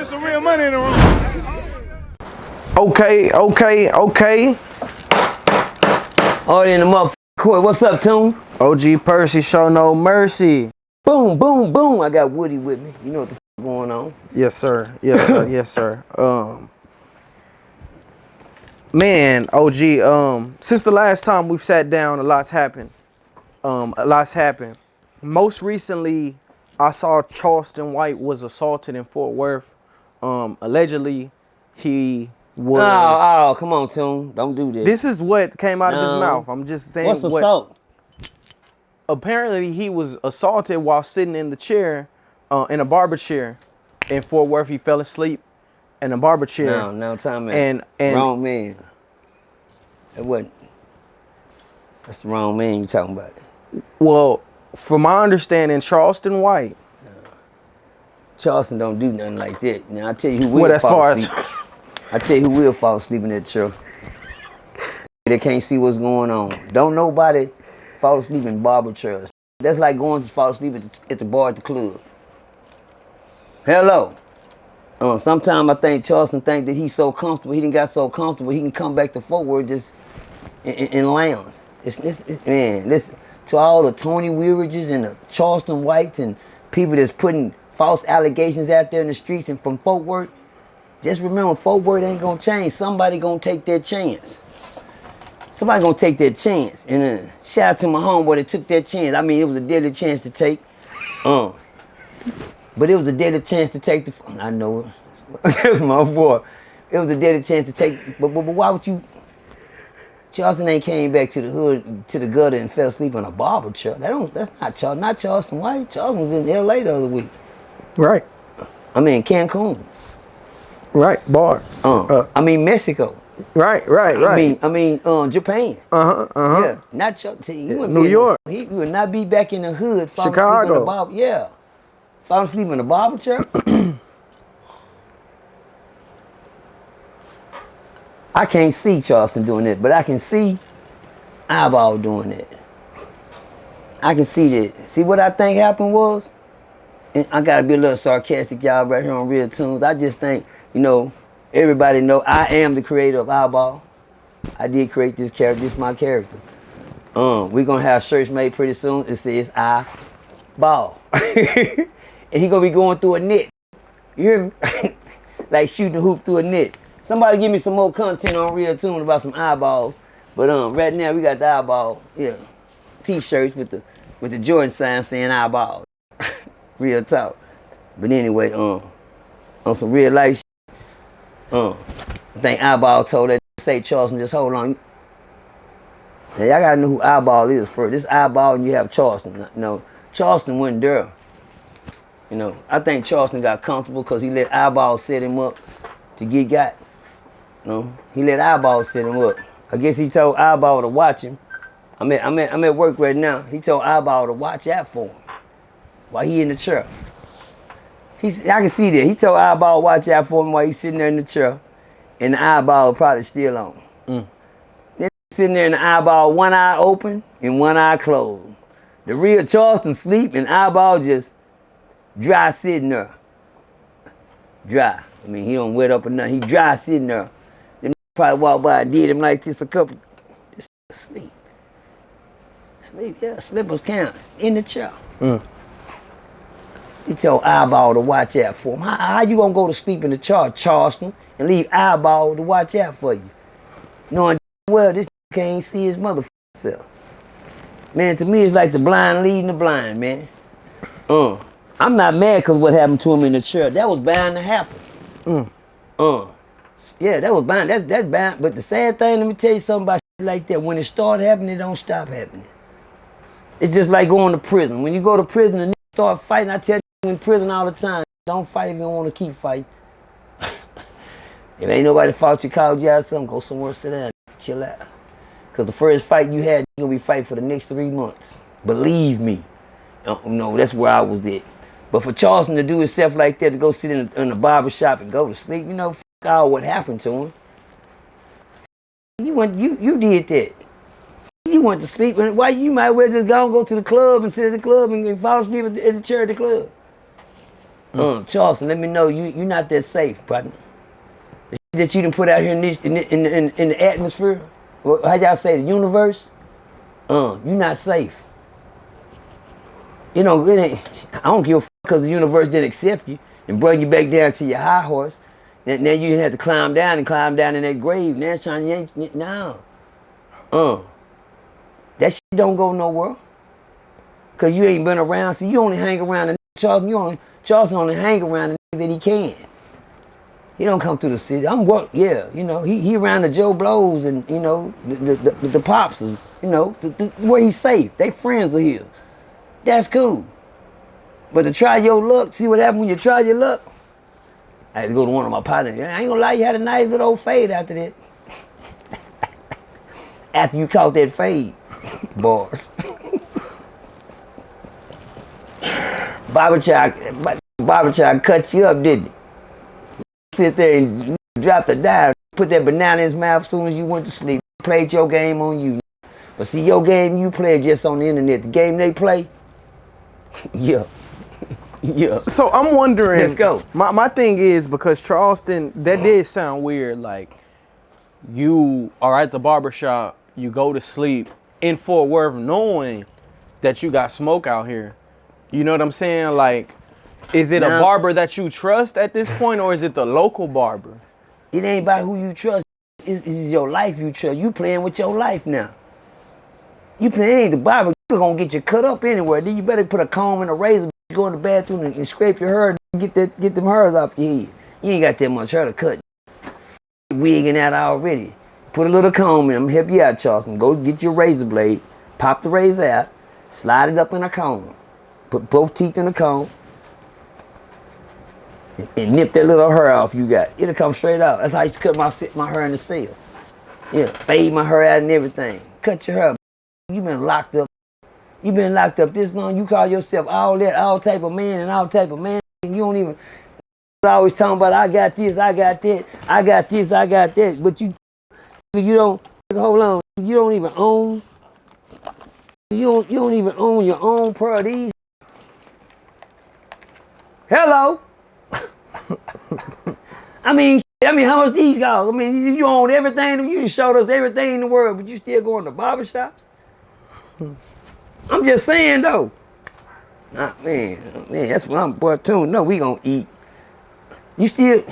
There's some real money in the room. Okay. Oh, in the motherfucking court. What's up, Toon? OG Percy, show no mercy. Boom, boom, boom. I got Woody with me. You know what the going on? Yes, sir. Yes, sir. Man, OG, since the last time we've sat down, a lot's happened. Most recently, I saw Charleston White was assaulted in Fort Worth. Allegedly, he was... Oh, come on, Toon. Don't do this. This is what came out of his mouth. I'm just saying. What's assault? Apparently, he was assaulted while sitting in the chair, in a barber chair in Fort Worth. He fell asleep in a barber chair. No, time out. And wrong man. It wasn't. That's the wrong man you talking about. Well, from my understanding, Charleston White. Charleston don't do nothing like that. Now I tell you who will fall asleep. I tell you who will fall asleep in that chair. They can't see what's going on. Don't nobody fall asleep in barber chairs. That's like going to fall asleep at the bar at the club. Hello. Sometimes I think Charleston think that he's so comfortable, he done got so comfortable, he can come back to Fort Worth just in lounge. Man, listen, to all the Tony Weirages and the Charleston Whites and people that's putting false allegations out there in the streets and from Fort Worth, just remember, Fort Worth ain't gonna change. Somebody gonna take their chance. Somebody gonna take that chance. And shout out to my homeboy that took that chance. I mean, it was a deadly chance to take. But it was a deadly chance to take I know it. It was my boy. It was a deadly chance to take. But why would you? Charleston ain't came back to the hood, to the gutter and fell asleep in a barber chair. That's not Charleston. Not Charleston White. Charleston was in L.A. the other week. Right. I mean, Cancun. Right. Bar. I mean, Mexico. Right. I mean, Japan. Yeah, not Charleston. New York. He would not be back in the hood. Chicago. Fall asleep in a barber chair. I can't see Charleston doing that, but I can see Eyeball doing that. I can see that. See what I think happened was, and I gotta be a little sarcastic, y'all, right here on RealToons. I just think, everybody know I am the creator of Eyeball. I did create this character. This is my character. We're gonna have shirts made pretty soon. It says Eyeball. And he gonna be going through a net. You hear me? Like shooting a hoop through a net. Somebody give me some more content on RealToon about some eyeballs. But right now we got the eyeball, t-shirts with the Jordan sign saying eyeball. Real talk. But anyway, on some real life shit, I think Eyeball told that say Charleston, just hold on. Now y'all gotta know who Eyeball is first. This Eyeball and you have Charleston. Charleston wasn't there. I think Charleston got comfortable because he let Eyeball set him up to get got. He let Eyeball set him up. I guess he told Eyeball to watch him. I'm at work right now. He told Eyeball to watch out for him while he in the chair. I can see that. He told Eyeball to watch out for him while he's sitting there in the chair. And the Eyeball probably still on. Then sitting there in the Eyeball, one eye open and one eye closed. The real Charleston sleep and Eyeball just dry sitting there. Dry. I mean, he don't wet up or nothing. He dry sitting there. Then probably walked by and did him like this a couple. Just sleep. Sleep, yeah. Slippers count in the chair. He told Eyeball to watch out for him. How you gonna go to sleep in the chair, Charleston, and leave Eyeball to watch out for you? Knowing well this can't see his motherfucking self. Man, to me it's like the blind leading the blind, man. I'm not mad because what happened to him in the chair. That was bound to happen. Yeah, that was bound. That's bound. But the sad thing, let me tell you something about shit like that. When it start happening, it don't stop happening. It's just like going to prison. When you go to prison and start fighting, I tell you in prison all the time, don't fight if you don't want to keep fighting. If ain't nobody fought you, called you out something, go somewhere, sit down, chill out. Because the first fight you had, you're going to be fighting for the next 3 months. Believe me. No, that's where I was at. But for Charleston to do himself like that, to go sit in a barbershop and go to sleep, f all what happened to him. You did that. You went to sleep, and why you might well just go to the club and sit at the club and fall asleep at the chair at the club. Charleston, let me know you're not that safe, partner. The shit that you done put out here in the atmosphere, how y'all say, the universe, you're not safe. You know, it ain't, I don't give a fuck because the universe didn't accept you and bring you back down to your high horse. Now you had to climb down in that grave. Now it's trying to yank, no. That shit don't go nowhere. Cause you ain't been around. See, you only hang around the Charleston. Charleston only hang around the that he can. He don't come through the city. You know, he around the Joe Blows and, you know, the pops, you know, where he's safe. They friends of his. That's cool. But to try your luck, see what happened when you try your luck? I had to go to one of my partners. I ain't gonna lie, you had a nice little old fade after that. After you caught that fade, bars. Barbershop cut you up, didn't he? Sit there and drop the dime, put that banana in his mouth as soon as you went to sleep. Played your game on you. But see, your game you play just on the internet. The game they play, yeah. Yeah. So I'm wondering. Let's go. My thing is, because Charleston, that did sound weird. Like, you are at the barbershop, you go to sleep in Fort Worth knowing that you got smoke out here. You know what I'm saying? Like, is it a barber that you trust at this point, or is it the local barber? It ain't about who you trust. It's your life you trust. You playing with your life now. You playing the barber. You're gonna get you cut up anywhere. Then you better put a comb and a razor. Go in the bathroom and scrape your hair and get them hairs off your head. You ain't got that much hair to cut. Wigging out already. Put a little comb in. I'm gonna help you out, Charleston. Go get your razor blade. Pop the razor out. Slide it up in a comb. Put both teeth in the comb. And nip that little hair off you got. It'll come straight out. That's how I used to cut my hair in the cell. Yeah, fade my hair out and everything. Cut your hair. You been locked up. You been locked up this long. You call yourself all type of man and all type of man. And you don't even. Always talking about I got this, I got that, I got this, I got that. But you don't. Hold on. You don't even own. You don't even own your own pair of these. Hello. I mean, how much these guys? I mean, you own everything. You just showed us everything in the world, but you still going to barbershops? I'm just saying, though. Man, that's what I'm, boy, tune. No, we gonna eat. You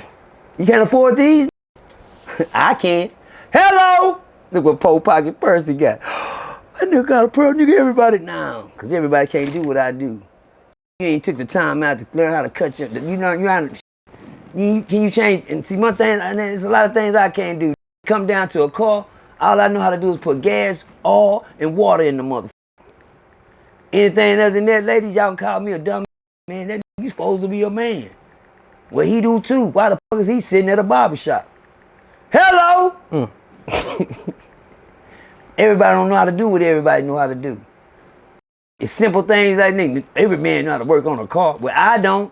can't afford these? I can't. Hello! Look what Pole Pocket Percy got. I nigga got a pearl, nigga, everybody now. Because everybody can't do what I do. You ain't took the time out to learn how to cut your, can you change? And see, one thing, and there's a lot of things I can't do. Come down to a car, all I know how to do is put gas, oil, and water in the motherfucker. Anything other than that, ladies, y'all can call me a dumb man. That you supposed to be a man. Well, he do too. Why the fuck is he sitting at a barbershop? Hello! Everybody don't know how to do what everybody know how to do. It's simple things like that. Every man know how to work on a car. Well, I don't.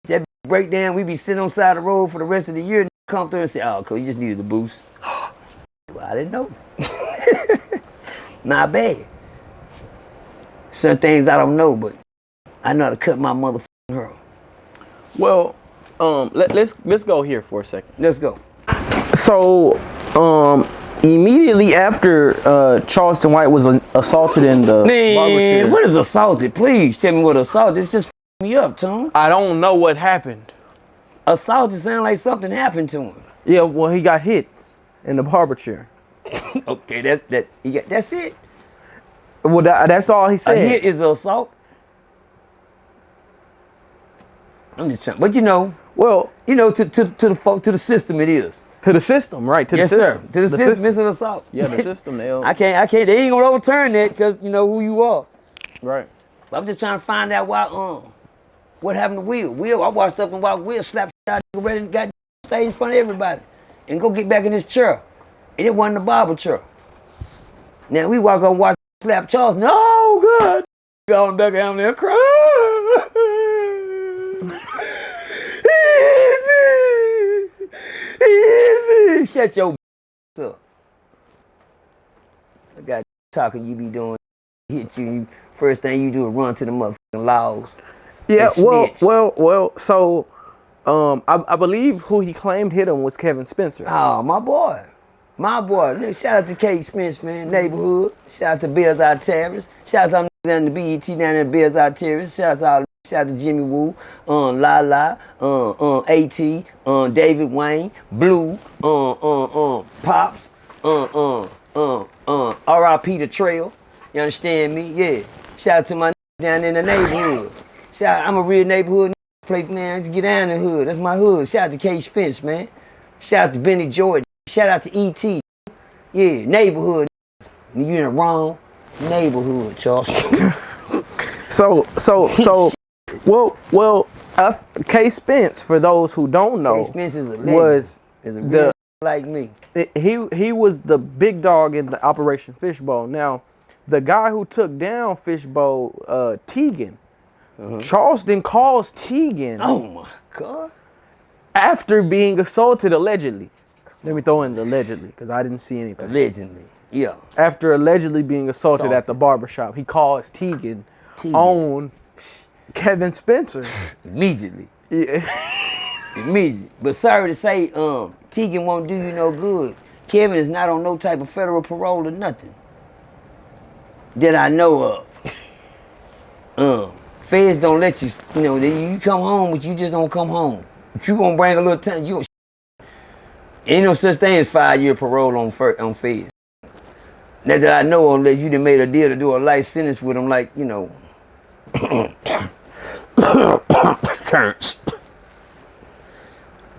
That breakdown, we be sitting on the side of the road for the rest of the year and come through and say, oh, cool, you just needed a boost. Well, I didn't know. Not bad. Certain things I don't know, but I know how to cut my motherfucking hair. Well, let's go here for a second. Let's go. So, immediately after Charleston White was assaulted in the barbershop. What is assaulted? Please tell me what assaulted. It's just me up, Tone. I don't know what happened. Assaulted sound like something happened to him. Yeah, well, he got hit in the barber chair. Okay, that's it. Well, that's all he said. A hit is an assault. I'm just trying, but well, to the system it is. To the system, right? To the system. Sir. To the system, it's an assault. Yeah, the system. I can't. They ain't gonna overturn that because you know who you are. Right. But I'm just trying to find out why. What happened to Will? Will, I watched something while Will slapped out and got stayed in front of everybody and go get back in his chair. And it wasn't the barber chair. Now we walk on watch slap Charles. No, God, going back down there crying. Shut your up. I got talking you be doing. Hit you. First thing you do is run to the motherfucking laws. Yeah, that snitched. well. So, I believe who he claimed hit him was Kevin Spencer. Oh, my boy. My boy. Nigga, shout out to Kate Spence, man. Neighborhood. Shout out to Bills Out Terrace. Shout out to down the BET down there, Bills Out Terrace. Shout out to Jimmy Woo, Lala, AT, David Wayne, Blue, Pops, R.I.P. the Trail. You understand me? Yeah. Shout out to my down in the neighborhood. I'm a real neighborhood play, man. Let's get down in the hood. That's my hood. Shout out to Kate Spence, man. Shout out to Benny Jordan. Shout out to E.T. Yeah, neighborhood. You in the wrong neighborhood, Charles. Well, K. Spence, for those who don't know, K. Spence is a legend. was is a real like me. He was the big dog in the Operation Fishbowl. Now, the guy who took down Fishbowl, Teagan, Charleston calls Teagan. Oh my God! After being assaulted allegedly. Let me throw in the allegedly because I didn't see anything. Allegedly, yeah. After allegedly being assaulted at the barbershop, he calls Teagan on Kevin Spencer. Immediately. Yeah. Immediately. But sorry to say, Teagan won't do you no good. Kevin is not on no type of federal parole or nothing that I know of. Feds don't let you, you come home, but you just don't come home. If you gonna bring a little time, you ain't no such thing as 5-year parole on feds. Not that I know of, unless you done made a deal to do a life sentence with them, like, Terrence.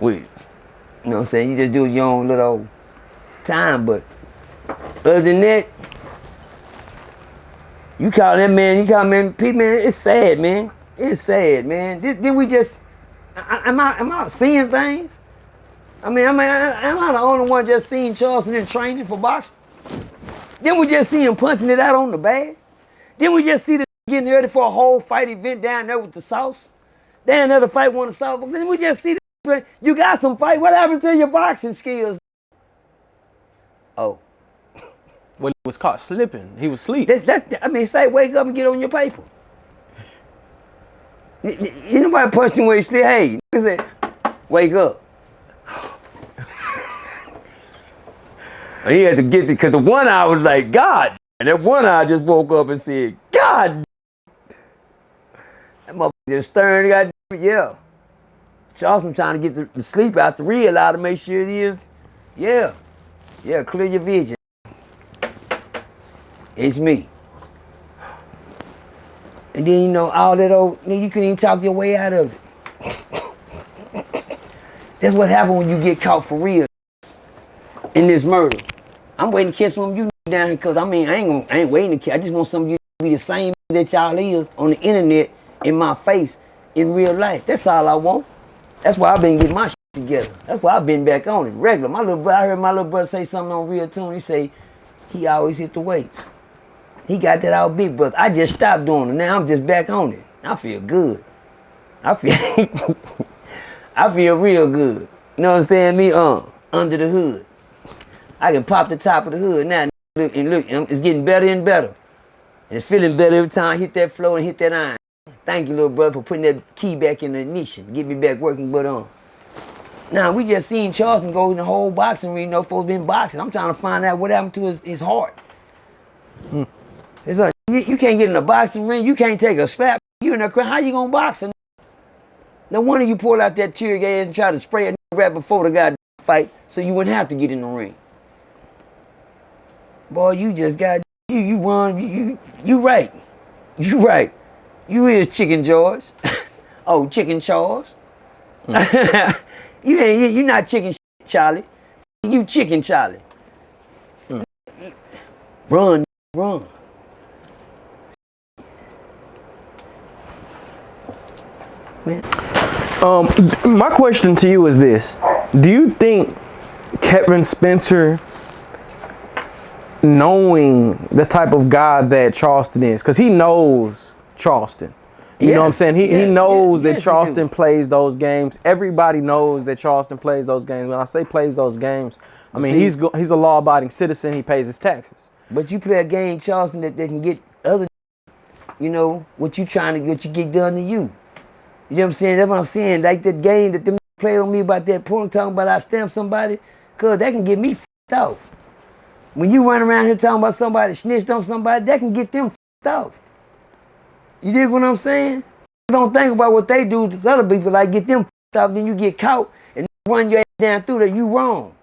You know what I'm saying? You just do your own little time, but other than that, you call man, Pete, man, it's sad, man. It's sad, man. Then we just, am I seeing things? Am I the only one just seeing Charleston in training for boxing? Then we just see him punching it out on the bag. Then we just see them getting ready for a whole fight event down there with the sauce. Down there to fight one of the sauce. Then we just see them, you got some fight. What happened to your boxing skills? Oh. Well, he was caught slipping. He was asleep. Say wake up and get on your paper. Anybody punch him when he sleep? Hey, say, wake up. And he had to get because the one eye was like, God. And that one eye just woke up and said, God. That motherfucker just stirring, God. Yeah. Charleston trying to get the sleep out, the real out to make sure it is. Yeah. Yeah, clear your vision. It's me. And then, all that old, you couldn't even talk your way out of it. That's what happened when you get caught for real in this murder. I'm waiting to catch some of you down here because, I ain't waiting to catch. I just want some of you to be the same that y'all is on the internet in my face in real life. That's all I want. That's why I've been getting my shit together. That's why I've been back on it, regular. I heard my little brother say something on RealToon. He say, he always hit the weights. He got that out big, brother. I just stopped doing it. Now I'm just back on it. I feel good. I feel real good. You know what I'm saying? Me, under the hood. I can pop the top of the hood now. Look, it's getting better and better. And it's feeling better every time I hit that floor and hit that iron. Thank you, little brother, for putting that key back in the ignition. Get me back working, but now we just seen Charleston go in the whole boxing ring. No folks been boxing. I'm trying to find out what happened to his heart. It's like, you can't get in a boxing ring. You can't take a slap. You in the crowd. How you gonna box? No wonder you pulled out that tear gas and tried to spray it right before the goddamn fight, so you wouldn't have to get in the ring. Boy, you just got you run. You right. You right. You is Chicken George. Oh, Chicken Charles. You not Chicken Charlie. You Chicken Charlie. Run. Man. My question to you is this. Do you think Kevin Spencer, knowing the type of guy that Charleston is, because he knows Charleston. You know what I'm saying? He knows that Charleston plays those games. Everybody knows that Charleston plays those games. When I say plays those games, I mean he's a law-abiding citizen. He pays his taxes. But you play a game, Charleston, that they can get other, what you get done to you. You know what I'm saying? That's what I'm saying. Like that game that them played on me about that porn, talking about I stamped somebody, cause that can get me f***ed off. When you run around here talking about somebody snitched on somebody, that can get them f***ed off. You dig what I'm saying? Don't think about what they do to other people, like get them f***ed off, then you get caught and run your ass down through there, you wrong.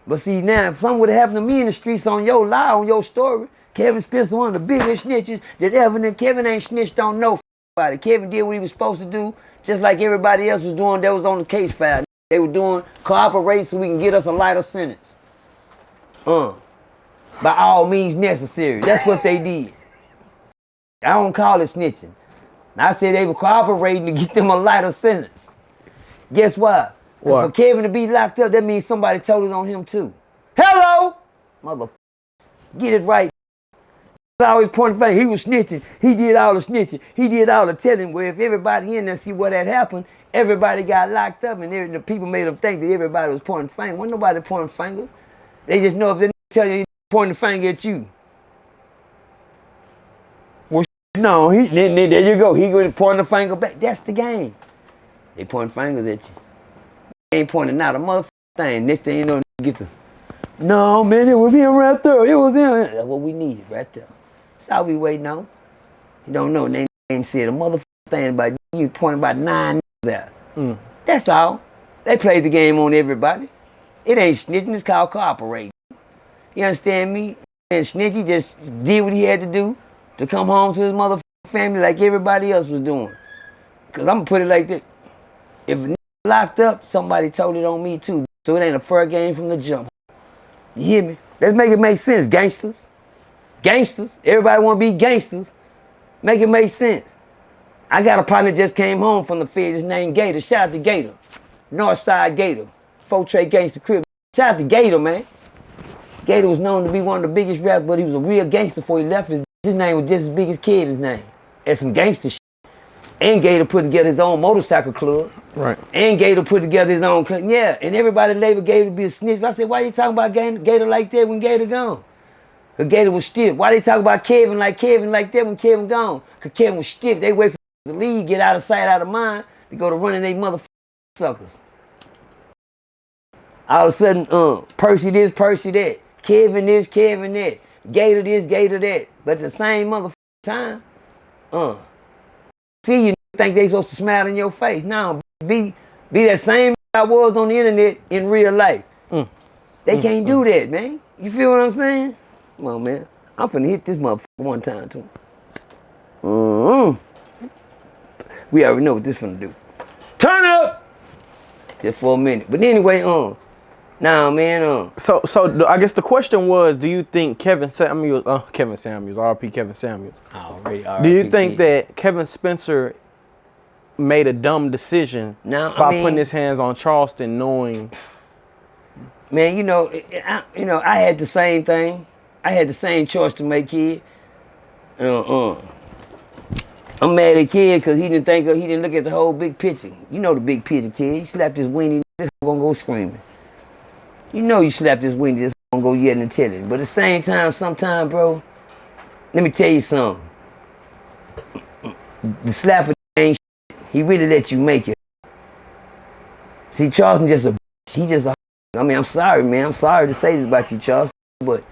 But see now, if something would have happened to me in the streets on your lie, on your story, Kevin Spencer, one of the biggest snitches that ever did. Kevin ain't snitched on nobody. Kevin did what he was supposed to do, just like everybody else was doing that was on the case file. They were doing cooperating so we can get us a lighter sentence. By all means necessary. That's what they did. I don't call it snitching. I said they were cooperating to get them a lighter sentence. Guess what? For Kevin to be locked up, that means somebody told it on him too. Hello, motherfucker. Get it right. I always point the finger. He was snitching. He did all the snitching. He did all the telling. Where if everybody in there see what had happened, everybody got locked up, and the people made them think that everybody was pointing fingers. Wasn't nobody pointing fingers. They just know if they tell you, pointing the finger at you. Well, no, there you go. He going to point the finger back. That's the game. They pointing fingers at you. They ain't pointing out a motherfucking thing. Next thing you know, get the. No, man, it was him right there. It was him. That's what we needed right there. That's all we waiting on. You don't know. They ain't said a motherfucking thing about you pointing about 9 out. That's all. They played the game on everybody. It ain't snitching. It's called cooperating. You understand me? And Snitchy just did what he had to do to come home to his motherfucking family like everybody else was doing. Because I'm going to put it like this. If a locked up, somebody told it on me too. So it ain't a fair game from the jump. You hear me? Let's make it make sense, gangsters. Gangsters. Everybody want to be gangsters. Make it make sense. I got a partner that just came home from the Fed. His name Gator. Shout out to Gator. Northside Gator. 4-tray gangster crib. Shout out to Gator, man. Gator was known to be one of the biggest rappers, but he was a real gangster before he left. His name was just as big as Kevin's name. That's some gangster shit. And Gator put together his own motorcycle club. Right. And Gator put together his own, yeah. And everybody labeled Gator to be a snitch. I said, why you talking about Gator like that when Gator gone? Because Gator was stiff. Why they talk about Kevin like that when Kevin gone? Because Kevin was stiff. They wait for the league, get out of sight, out of mind, to go to running they motherfucking suckers. All of a sudden, Percy this, Percy that. Kevin this, Kevin that. Gator this, Gator that. But at the same motherfucking time, see you think they supposed to smile in your face. No, be that same I was on the internet in real life. They can't do that, man. You feel what I'm saying? Come on, man. I'm finna hit this motherfucker one time, too. We already know what this finna do. Turn up! Just for a minute. But anyway, nah, man, So I guess the question was, do you think Kevin Samuels, RP Kevin Samuels. Do you think that Kevin Spencer made a dumb decision by putting his hands on Charleston, knowing? Man, I had the same thing. I had the same choice to make, kid. I'm mad at kid because he didn't look at the whole big picture. You know the big picture, kid. He slapped his weenie, this gonna go screaming. You know you slapped his weenie, this gonna go yelling and telling. But at the same time, sometimes, bro, let me tell you something. The slapper ain't shit. He really let you make it. See, Charleston just a he just a I mean, I'm sorry, man. I'm sorry to say this about you, Charleston, but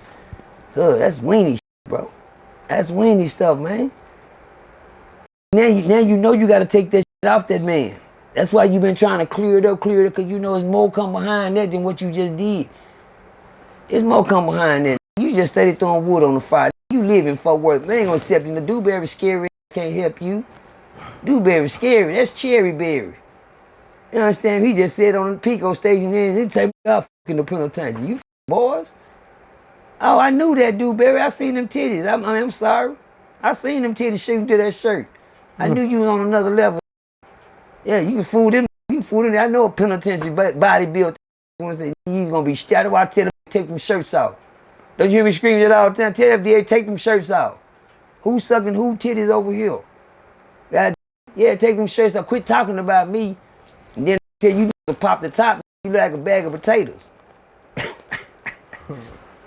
that's weenie shit, bro. That's weenie stuff, man. Now you know you gotta take that shit off that man. That's why you've been trying to clear it up, because you know there's more come behind that than what you just did. There's more come behind that. You just started throwing wood on the fire. You live in Fort Worth. They ain't gonna accept you. The Dewberry scary can't help you. Dewberry scary. That's Cherry Berry. You understand? He just said on the Pico station there, they take me out in the penitentiary. You boys? Oh, I knew that Dewberry. I seen them titties. I'm sorry. I seen them titties shooting to that shirt. I knew you was on another level. Yeah, you can fool them. You can fool them. I know a penitentiary body built. You gonna be shot. Why I tell them to take them shirts off? Don't you hear me screaming it all the time? Tell FDA take them shirts off. Who's sucking who titties over here? God, yeah, take them shirts off. Quit talking about me. And then tell you to pop the top. You look like a bag of potatoes.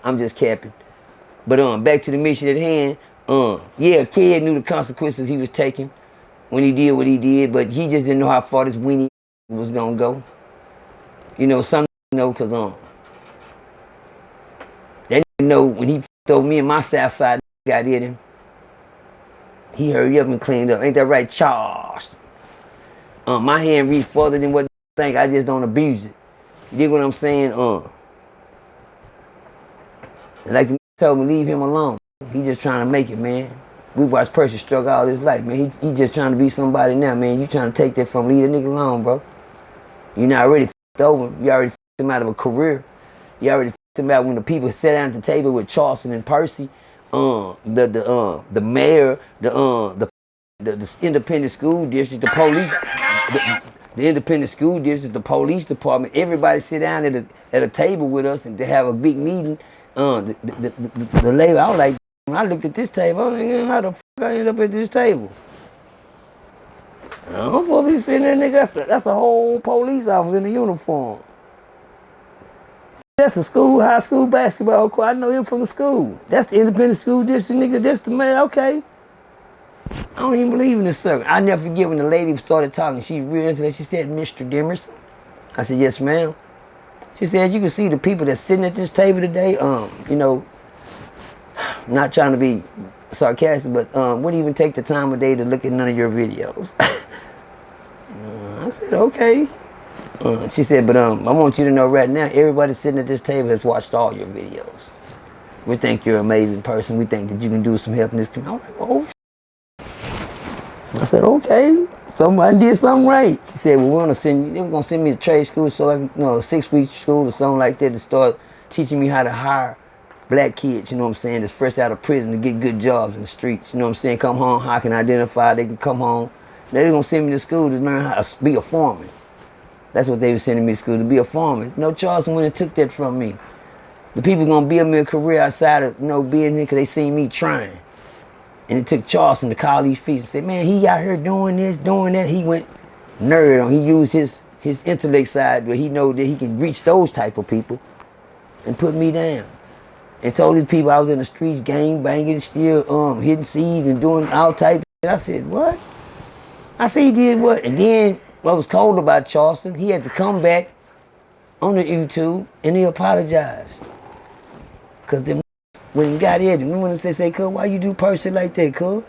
I'm just capping. But back to the mission at hand. Yeah, kid knew the consequences he was taking. when he did what he did, but he just didn't know how far this weenie was gonna go. You know, some know because that know when he told me and my south side got in him, he hurried up and cleaned up. Ain't that right, Charles? My hand reached further than what you think. I just don't abuse it. You dig what I'm saying? And like the told me, leave him alone. He just trying to make it, man. We watched Percy struggle all his life, man. He just trying to be somebody now, man. You trying to take that from leave a nigga alone, bro. You not already f***ed over. You already f***ed him out of a career. You already f***ed him out when the people sat down at the table with Charleston and Percy, the mayor, the independent school district, the police, the independent school district, the police department. Everybody sit down at a table with us and to have a big meeting. The lady, I was like, when I looked at this table, I was like, how the fuck I end up at this table? I'm supposed to be sitting there, nigga. That's a whole police officer in a uniform. That's a school, high school basketball court. I know him from the school. That's the independent school district, nigga. That's the man. Okay. I don't even believe in this circle. I never forget when the lady started talking. She real into that. She said, Mr. Demerson. I said, yes, ma'am. She said, you can see the people that's sitting at this table today, you know, not trying to be sarcastic, but wouldn't even take the time of day to look at none of your videos. I said, okay. She said, but I want you to know right now, everybody sitting at this table has watched all your videos. We think you're an amazing person. We think that you can do some help in this community. I was like, oh. I said, okay. Somebody did something right. She said, well, they were gonna send me to trade school, so I can, you know, 6-week school or something like that to start teaching me how to hire black kids, you know what I'm saying, that's fresh out of prison to get good jobs in the streets. You know what I'm saying? Come home, how can I identify? They can come home. They're gonna send me to school to learn how to be a foreman. That's what they were sending me to school, to be a foreman. No, Charleston went and took that from me. The people gonna build me a career outside of, you know, being here because they seen me trying. And it took Charleston to call these fees and say, man, he out here doing this, doing that. He went nerd on. He used his intellect side where he know that he can reach those type of people and put me down. And told these people I was in the streets, gang banging, still hitting seeds and doing all types of shit. I said, what? I said, he did what? And then what was cold about Charleston, he had to come back on the YouTube and he apologized. Because when he got here, remember when they say, cuz, why you do Percy like that, cuz?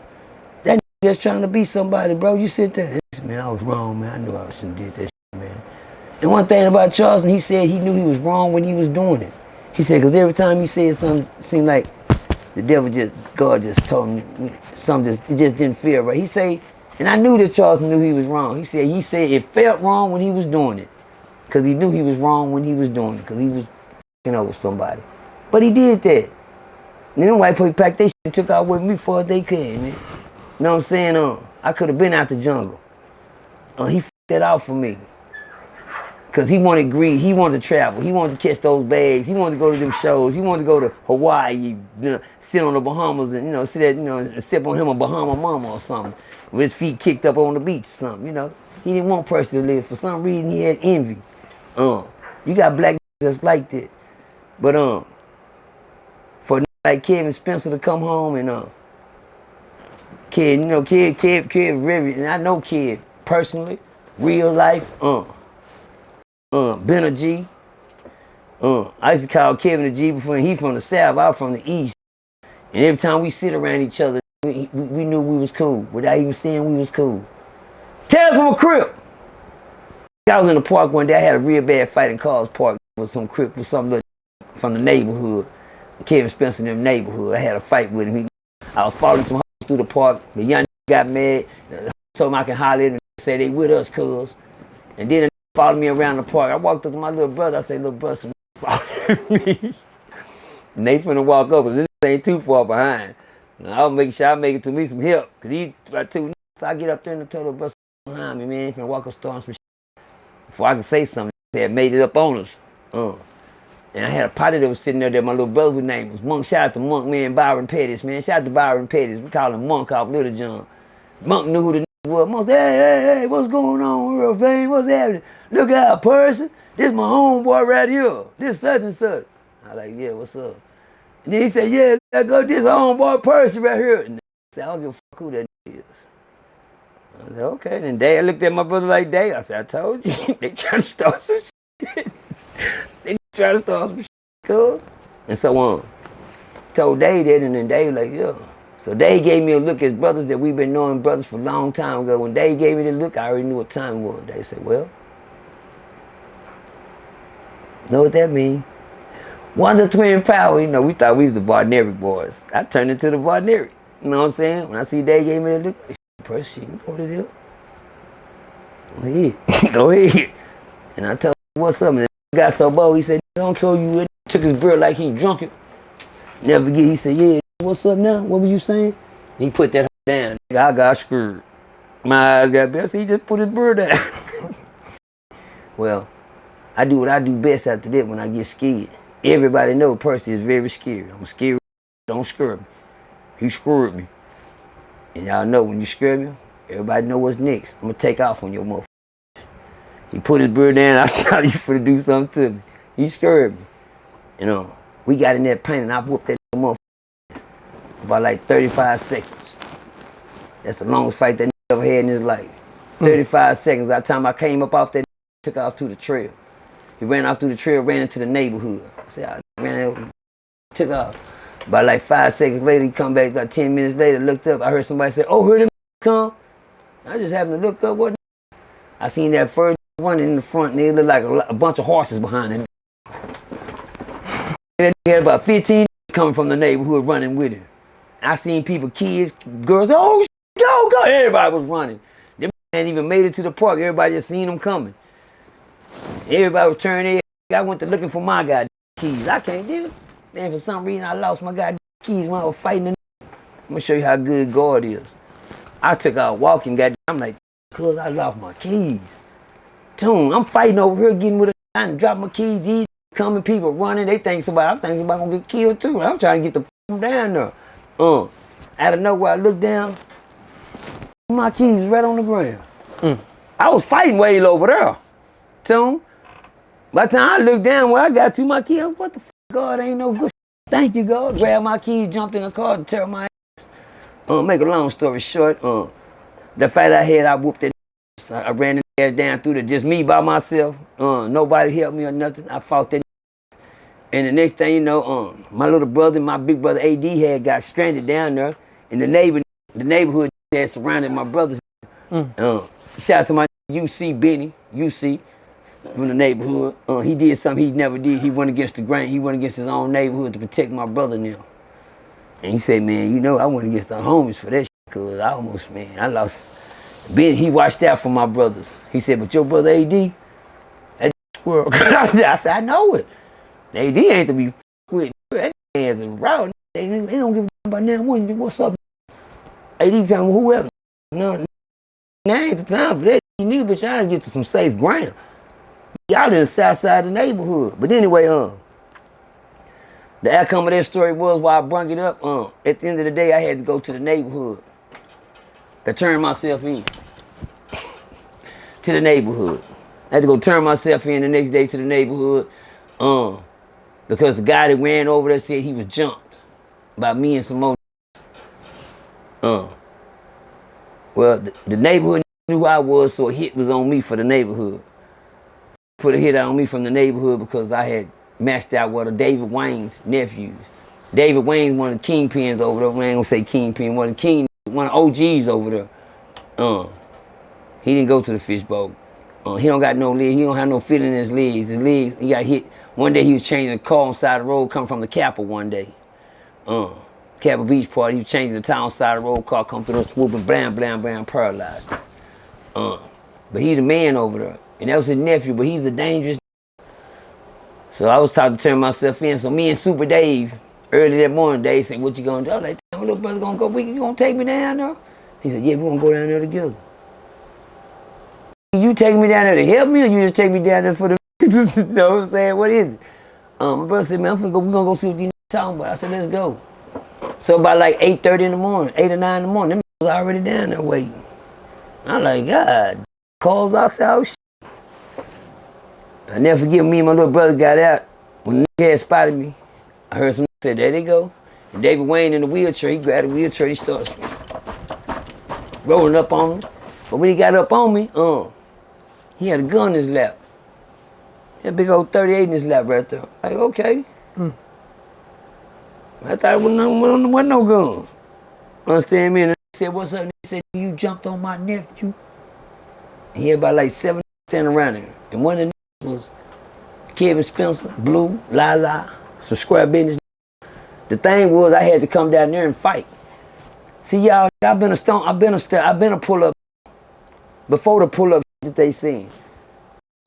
That just trying to be somebody, bro. You sit there. Man, I was wrong, man. I knew I shouldn't did that shit, man. And one thing about Charleston, he said he knew he was wrong when he was doing it. He said, because every time he said something, it seemed like the devil God just told him something, it just didn't feel right. He said, and I knew that Charleston knew he was wrong. He said it felt wrong when he was doing it. Because he knew he was wrong when he was doing it. Because he was f***ing over somebody. But he did that. And then white people packed their shit and took out with me before they could, man. You know what I'm saying? I could have been out the jungle. He f***ed that out for me. Because he wanted greed. He wanted to travel. He wanted to catch those bags. He wanted to go to them shows. He wanted to go to Hawaii, you know, sit on the Bahamas and, you know, sit at, you know, and sip on him a Bahama mama or something. With his feet kicked up on the beach or something, you know. He didn't want Percy to live. For some reason, he had envy. You got black just like that. But, for like Kevin Spencer to come home and, Kid, you know, Kid, really, and I know Kid personally, real life, been a G. I used to call Kevin a G before he from the South, I was from the East. And every time we sit around each other, we knew we was cool, without even saying we was cool. Tales from a Crip. I was in the park one day, I had a real bad fight in Carl's Park with some Crip, with some little from the neighborhood. Kevin Spencer in them neighborhood. I had a fight with him. I was following some hoes through the park. The young got mad. Told him I can holler at him and say they with us, cuz. And then they followed me around the park. I walked up to my little brother. I said, little brother, some following me. And they finna walk up, and this ain't too far behind. And I'll make sure I make it to me some help. Cause he's about 2 So I get up there and tell the brother behind me, man, he finna walk up storm some shit. Before I can say something, they had made it up on us. And I had a potty that was sitting there that my little brother's name was Monk. Shout out to Monk, man, Byron Pettis, man. Shout out to Byron Pettis. We call him Monk off Little John. Monk knew who the was. Monk said, hey, what's going on, real fame? What's happening? Look out, Percy. This my homeboy right here. This such and such. I like, yeah, what's up? And then he said, yeah, let's go. This homeboy Percy right here. And I said, I don't give a fuck who that is. I said, okay. Then Dad looked at my brother like, Dad, I said, I told you. They trying to start some shit. They trying to start some shit, cuz. And so told Dave that, and then Dave like, yeah. So Dave gave me a look as brothers that we've been knowing brothers for a long time ago. When Dave gave me the look, I already knew what time it was. Dave said, well, know what that means? One's a twin power. You know, we thought we was the Barneric boys. I turned into the Barneric. You know what I'm saying? When I see Dave gave me the look, like, Percy, you know what it is? Go ahead. Go ahead. And I told him, what's up? And the guy so bold, he said, I don't care you. Took his beer like he drunk it. Never forget, he said, yeah, what's up now? What was you saying? He put that down. I got screwed. My eyes got best. He just put his bird down. Well, I do what I do best after that when I get scared. Everybody know Percy is very scary. I'm scary. Don't scare me. He screwed me. And y'all know when you scare me, everybody know what's next. I'm going to take off on your motherfucker. He put his bird down. I thought he was going to do something to me. He scared me. You know, we got in that plane and I whooped that motherfucker about like 35 seconds. That's the longest fight that ever had in his life. 35 seconds. By the time I came up off that, took off to the trail. He ran off through the trail, ran into the neighborhood. I said, I ran, took off. About like 5 seconds later, he come back. About 10 minutes later, looked up. I heard somebody say, "Oh, heard him come." I just happened to look up. What? I seen that first one in the front, and it looked like a bunch of horses behind him. And he had about 15 coming from the neighborhood running with him. I seen people, kids, girls, oh, go, go. Everybody was running. Them hadn't even made it to the park. Everybody just seen them coming. Everybody was turning their. I went to looking for my goddamn keys. I can't do it. Man, for some reason, I lost my goddamn keys when I was fighting. I'm gonna show you how good God is. I took out walking, goddamn. I'm like, cuz I lost my keys. Tune, I'm fighting over here, getting with a guy and drop my keys. These coming people running, they think somebody, I think somebody gonna get killed too. I'm trying to get the down there. Out of nowhere, I look down, my keys right on the ground. I was fighting way over there. Tune. By the time I looked down where I got to my keys, what the fuck, God, ain't no good. Thank you, God. Grabbed my keys, jumped in the car to tear my ass. Make a long story short, the fight I had, I whooped that. I ran the ass down through just me by myself. Nobody helped me or nothing. I fought that. And the next thing you know, my little brother, my big brother AD had got stranded down there. And the neighborhood that surrounded my brothers. Shout out to my UC Benny, UC from the neighborhood. He did something he never did. He went against the grain. He went against his own neighborhood to protect my brother now. And he said, man, you know, I went against the homies for that shit, cause I almost, man, I lost. Ben, he watched out for my brothers. He said, but your brother AD, that squirrel. I said, I know it. AD ain't to be with. That man's a route. They don't give a damn about now. What's up? AD telling me whoever. No, now ain't the time for that. You need, but y'all get to some safe ground. Y'all in the south side of the neighborhood. But anyway, the outcome of that story was why I brung it up. At the end of the day, I had to go to the neighborhood. I turned myself in to the neighborhood. I had to go turn myself in the next day to the neighborhood because the guy that ran over there said he was jumped by me and some more. Well, the neighborhood knew who I was, so a hit was on me for the neighborhood. Put a hit on me from the neighborhood because I had matched out one of David Wayne's nephews. David Wayne's one of the kingpins over there. I ain't gonna say kingpin, one of OGs over there. He didn't go to the fishbowl. He don't got no legs. He don't have no feeling in his legs. His legs, he got hit. One day he was changing the car on the side of the road, coming from the Capitol one day. Capitol Beach Party. He was changing the town side of the road, car come through there swooping, blam, blam, blam, paralyzed. But he's the man over there. And that was his nephew, but he's a dangerous. So I was trying to turn myself in. So me and Super Dave, early that morning, Dave said, what you gonna do? I was like, damn, my little brother gonna go, you gonna take me down there? He said, yeah, we're gonna go down there together. You taking me down there to help me, or you just take me down there for the, you know what I'm saying? What is it? My brother said, man, we're gonna go see what these talking about. I said, let's go. So by like 8:30 in the morning, 8 or 9 in the morning, them was already down there waiting. I'm like, God, calls outside, oh shit. I never forget, me and my little brother got out. When the nigga had spotted me, I heard somebody say, there they go. And David Wayne in the wheelchair, he grabbed the wheelchair, he started rolling up on him. But when he got up on me, he had a gun in his lap. He had a big old 38 in his lap right there. Like, okay. I thought it wasn't no gun. Understand me? And he said, what's up? And he said, you jumped on my nephew. And he had about like 7 standing around him. And one of them was Kevin Spencer, Blue, Lala, some square business. The thing was, I had to come down there and fight. See, y'all, I've been a pull-up before the pull-up that they seen.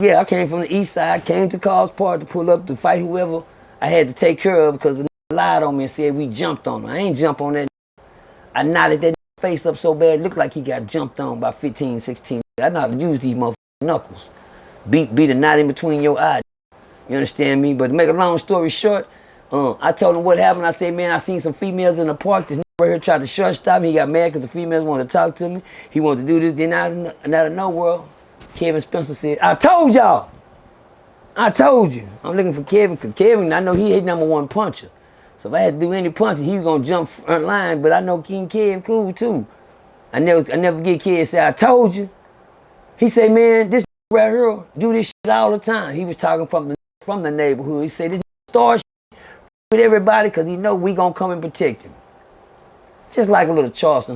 Yeah, I came from the east side, came to Carl's Park to pull up to fight whoever I had to take care of because the lied on me and said we jumped on him. I ain't jump on that. I knotted that face up so bad, it looked like he got jumped on by 15, 16. I know how to use these motherfucking knuckles. Beat a knot in between your eyes. You understand me? But to make a long story short, I told him what happened. I said, man, I seen some females in the park. This right here tried to shortstop me. He got mad because the females wanted to talk to me. He wanted to do this. Then out of nowhere, Kevin Spencer said, I told y'all. I told you. I'm looking for Kevin because Kevin, I know he his #1 puncher. So if I had to do any punching, he was going to jump front line. But I know King Kev cool too. I never get Kev say, I told you. He said, man, this right here do this shit all the time. He was talking from the neighborhood. He said, this star shit with everybody because he know we going to come and protect him. Just like a little Charleston.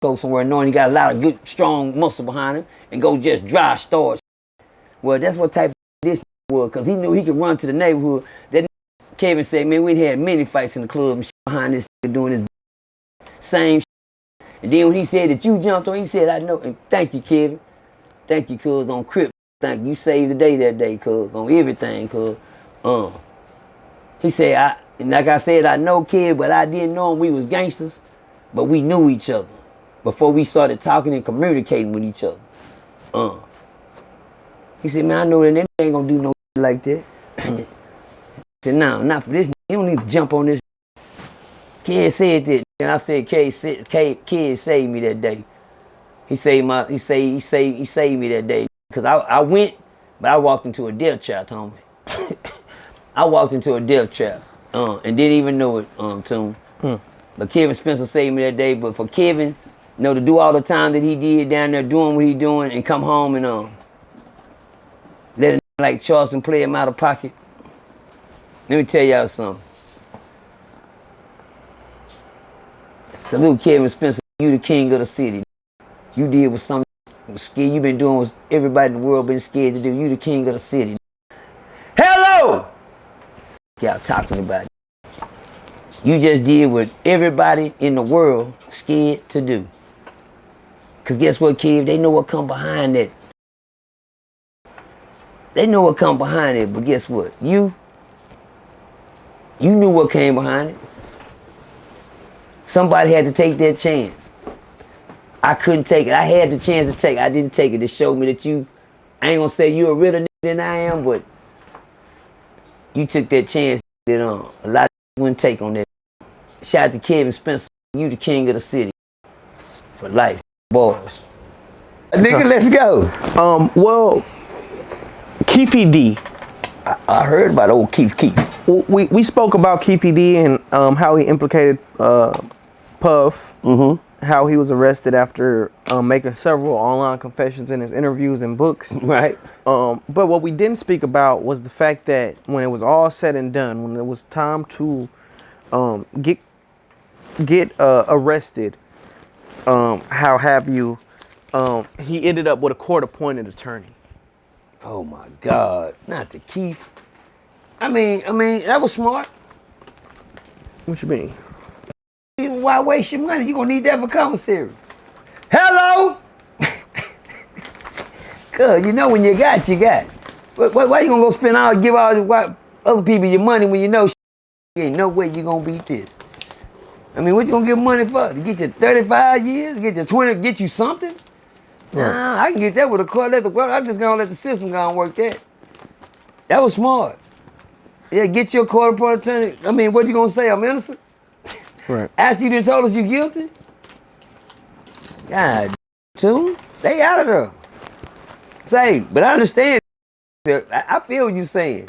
Go somewhere knowing he got a lot of good, strong muscle behind him and go just dry stars. Well, that's what type of this was because he knew he could run to the neighborhood. That Kevin said, man, we had many fights in the club and shit behind this doing this same shit. And then when he said that you jumped on, he said, I know. And thank you, Kevin. Thank you, cuz, on Crip. Thank you. You saved the day that day, cuz, on everything, cuz. He said, like I said, I know Kev, but I didn't know him. We was gangsters, but we knew each other before we started talking and communicating with each other. He said, man, I know that they ain't gonna do no shit like that. He said, no, not for this. You don't need to jump on this. Kid said that, and I said, Kid saved me that day. He saved me that day. Cause I went, but I walked into a death trap, homie. I walked into a death trap, and didn't even know it, Tune. But Kevin Spencer saved me that day. But for Kevin, to do all the time that he did down there, doing what he doing, and come home and let a like Charleston play him out of pocket. Let me tell y'all something. Salute Kevin Spencer. You the king of the city. You did what something scared. You been doing what everybody in the world been scared to do. You the king of the city. Hello! Y'all talking about it. You just did what everybody in the world scared to do. Cause guess what, Kev? They know what come behind that. They know what come behind it, but guess what? You knew what came behind it. Somebody had to take that chance. I couldn't take it. I had the chance to take it. I didn't take it. It showed me that I ain't gonna say you're a realer nigga than I am, but you took that chance that a lot of people wouldn't take on that. Shout out to Kevin Spencer. You the king of the city. For life. Boys. Nigga, let's go. Well, Keefy D. I heard about old Keef. We spoke about Keefy D and how he implicated Puff. How he was arrested after making several online confessions in his interviews and books. Right. But what we didn't speak about was the fact that when it was all said and done, when it was time to get arrested, how have you, he ended up with a court-appointed attorney. Oh my God, not the Keef. I mean, that was smart. What you mean? Why waste your money? You gonna need that for commissary. Hello? Cause you know when you got, you got. Why you gonna go give all the other people your money when you know ain't no way you gonna beat this? I mean, what you gonna give money for? To get you 35 years? To get you 20? Get you something? Right. Nah, I can get that with a court. I'm just gonna let the system go and work that. That was smart. Yeah, get your court-appointed attorney. I mean, what you gonna say? I'm innocent? Right. After you done told us you guilty? God, too. They out of there. Say, but I understand. I feel what you're saying.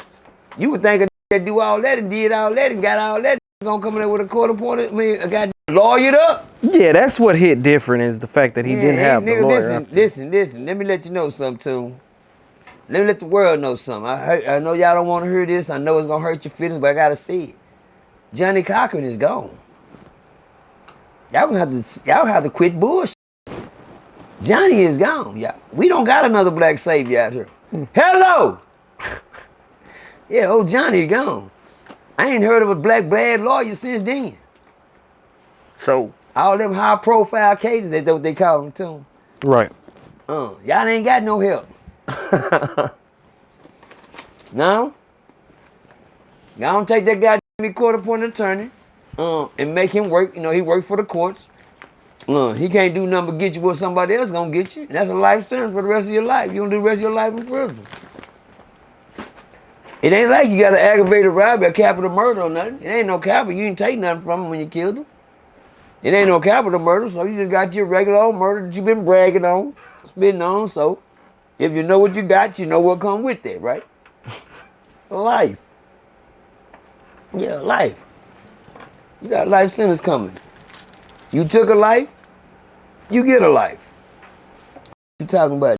You would think a do all that and did all that and got all that. Gonna come in there with a court appointed, a goddamn lawyered up. Yeah, that's what hit different is the fact that he didn't have the nigga, lawyer. listen. Let me let you know something, too. Let me let the world know something. I know y'all don't want to hear this. I know it's going to hurt your feelings, but I got to see it. Johnny Cochran is gone. Y'all have to quit bullshit. Johnny is gone. Yeah, we don't got another black savior out here. Hello. Yeah, old Johnny gone. I ain't heard of a black bad lawyer since then. So all them high profile cases, that's what they call them too. Right. Y'all ain't got no help. No. Y'all don't take that goddamn court-appointed attorney and make him work. You know, he worked for the courts. He can't do nothing but get you what somebody else gonna get you. And that's a life sentence for the rest of your life. You gonna do the rest of your life in prison. It ain't like you got an aggravated robbery, a capital murder or nothing. It ain't no capital. You didn't take nothing from him when you killed him. It ain't no capital murder, so you just got your regular old murder that you've been bragging on, spitting on. So if you know what you got, you know what come with that, right? Life. Yeah, life. You got a life sentence coming. You took a life, you get a life. You talking about,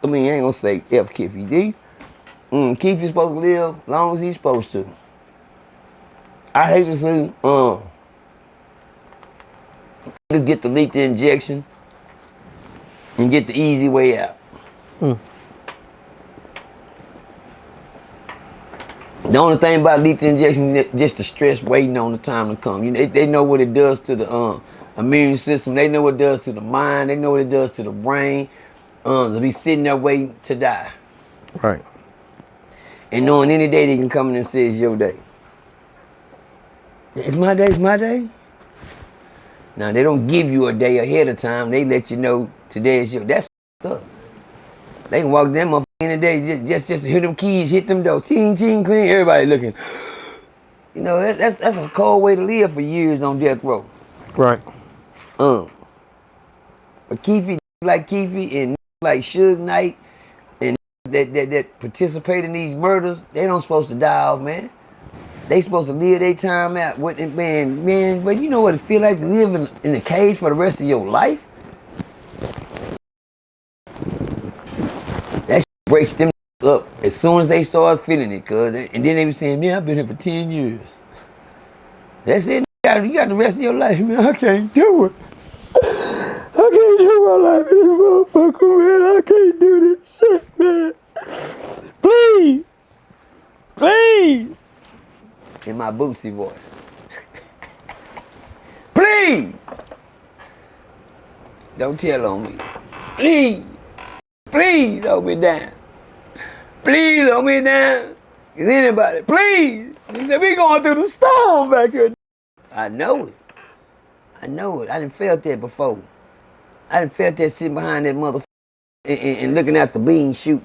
I mean, I ain't gonna say F Kiffy D. Keith is supposed to live as long as he's supposed to. I hate to see just get the lethal injection and get the easy way out. The only thing about lethal injection is just the stress waiting on the time to come. You know, they know what it does to the immune system. They know what it does to the mind. They know what it does to the brain. To be sitting there waiting to die. Right. And knowing any day they can come in and say it's your day. It's my day, it's my day. Now, they don't give you a day ahead of time. They let you know today is your day. That's up. They can walk them up in the day, just hear them keys, hit them doors, ching, ching, clean, everybody looking. You know, that's a cold way to live for years on death row. Right. But Keefy like Keefy and like Suge Knight and that participate in these murders, they don't supposed to die off, man. They supposed to live their time out. Man, but you know what it feel like to live in a cage for the rest of your life? That breaks them up as soon as they start feeling it, cuz. And then they be saying, man, I've been here for 10 years. That's it. You got the rest of your life, man. I can't do it. I can't do my life in this motherfucker, man. I can't do this shit, man. Please. Please. In my Bootsy voice. Please. Don't tell on me. Please. Please hold me down. Please hold me down. Is anybody? Please. He said, we going through the storm back here. I know it. I know it. I done felt that before. I done felt that sitting behind that motherfucker and looking at the bean shoot.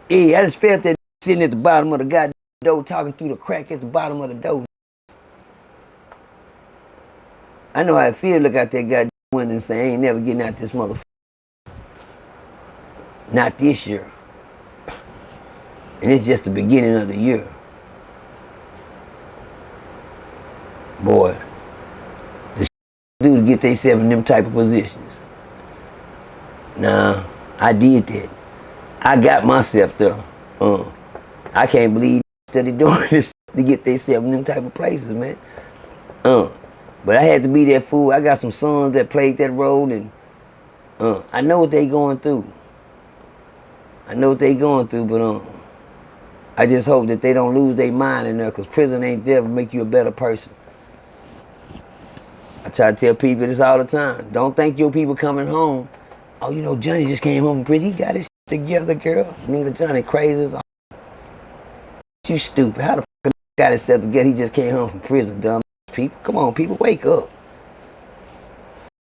Yeah, I just felt that sitting at the bottom of the goddamn door, talking through the crack at the bottom of the door. I know how it feels. Look out that goddamn window and say, I ain't never getting out this motherfucker. Not this year. And it's just the beginning of the year. Boy, the shit do to get themselves in them type of positions. Nah, I did that. I got myself there. I can't believe that they doing this to get themselves in them type of places, man. But I had to be that fool. I got some sons that played that role, and I know what they going through. I know what they going through, but I just hope that they don't lose their mind in there, because prison ain't there to make you a better person. I try to tell people this all the time. Don't think your people coming home. Oh, you know, Johnny just came home from prison. He got his shit together, girl. Nigga, Johnny crazy as all. You stupid. How the fuck got himself together? He just came home from prison, dumb people. Come on, people, wake up.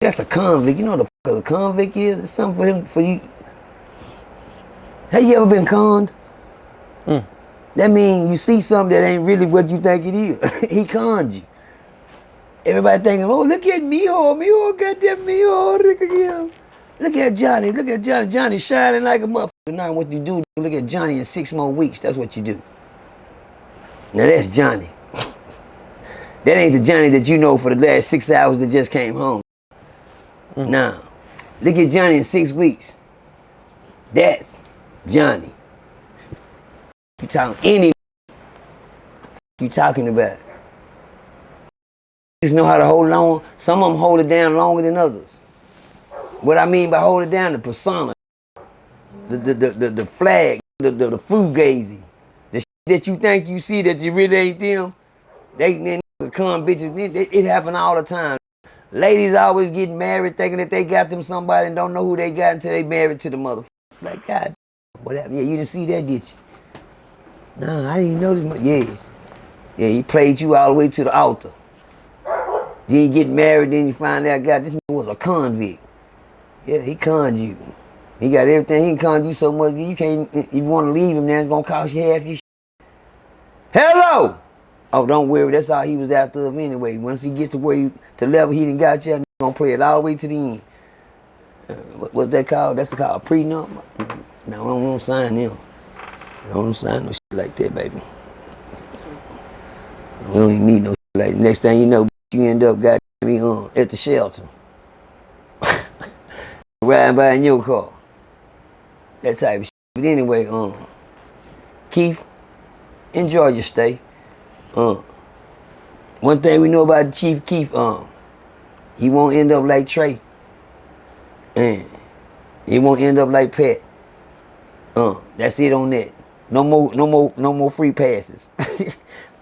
That's a convict. You know what the fuck a convict is? It's something for him, for you. Have you ever been conned? That means you see something that ain't really what you think it is. He conned you. Everybody thinking, oh, look at Miho, goddamn Miho, look at him. Look at Johnny, Johnny shining like a motherfucker. Now what you do, look at Johnny in 6 more weeks, that's what you do. Now that's Johnny. That ain't the Johnny that you know for the last 6 hours that just came home. Nah. Look at Johnny in 6 weeks. That's Johnny. You talking any you talking about. Just know how to hold on. Some of them hold it down longer than others. What I mean by hold it down, the persona, the flag, the fugazi, the shit that you think you see that you really ain't them. They come bitches. It happen all the time. Ladies always get married thinking that they got them somebody and don't know who they got until they married to the motherfucker. Like, God, what happened? Yeah, you didn't see that, did you? Nah, I didn't know this. Yeah, he played you all the way to the altar. Then you get married, then you find out, God, this man was a convict. Yeah, he conned you. He got everything. He conned you so much, you can't, if you want to leave him, then it's going to cost you half your shit. Hello! Oh, don't worry, that's all he was after of anyway. Once he gets to where you, to level he done got you, he's going to play it all the way to the end. What's that called? That's called a prenup? No, I don't want to sign them. I don't sign no shit like that, baby. We don't even need no shit like that. Next thing you know, you end up at the shelter. Riding by in your car. That type of shit. But anyway, Keith, enjoy your stay. One thing we know about Chief Keith, he won't end up like Trey. And he won't end up like Pat. That's it on that. No more free passes.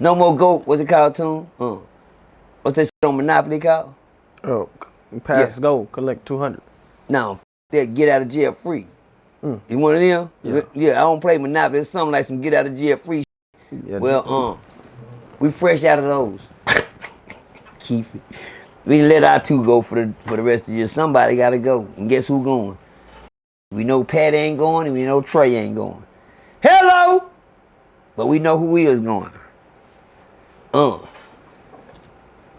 No more GOAT. What's it called, Tune? What's that shit on Monopoly called? Oh, pass go, collect 200. No, that get out of jail free. You one of them? Yeah, I don't play Monopoly. It's something like some get out of jail free. Yeah, well, we fresh out of those. Keep it. We let our two go for the rest of the year. Somebody gotta go. And guess who going? We know Pat ain't going and we know Trey ain't going. Hello! But we know who is going. Tell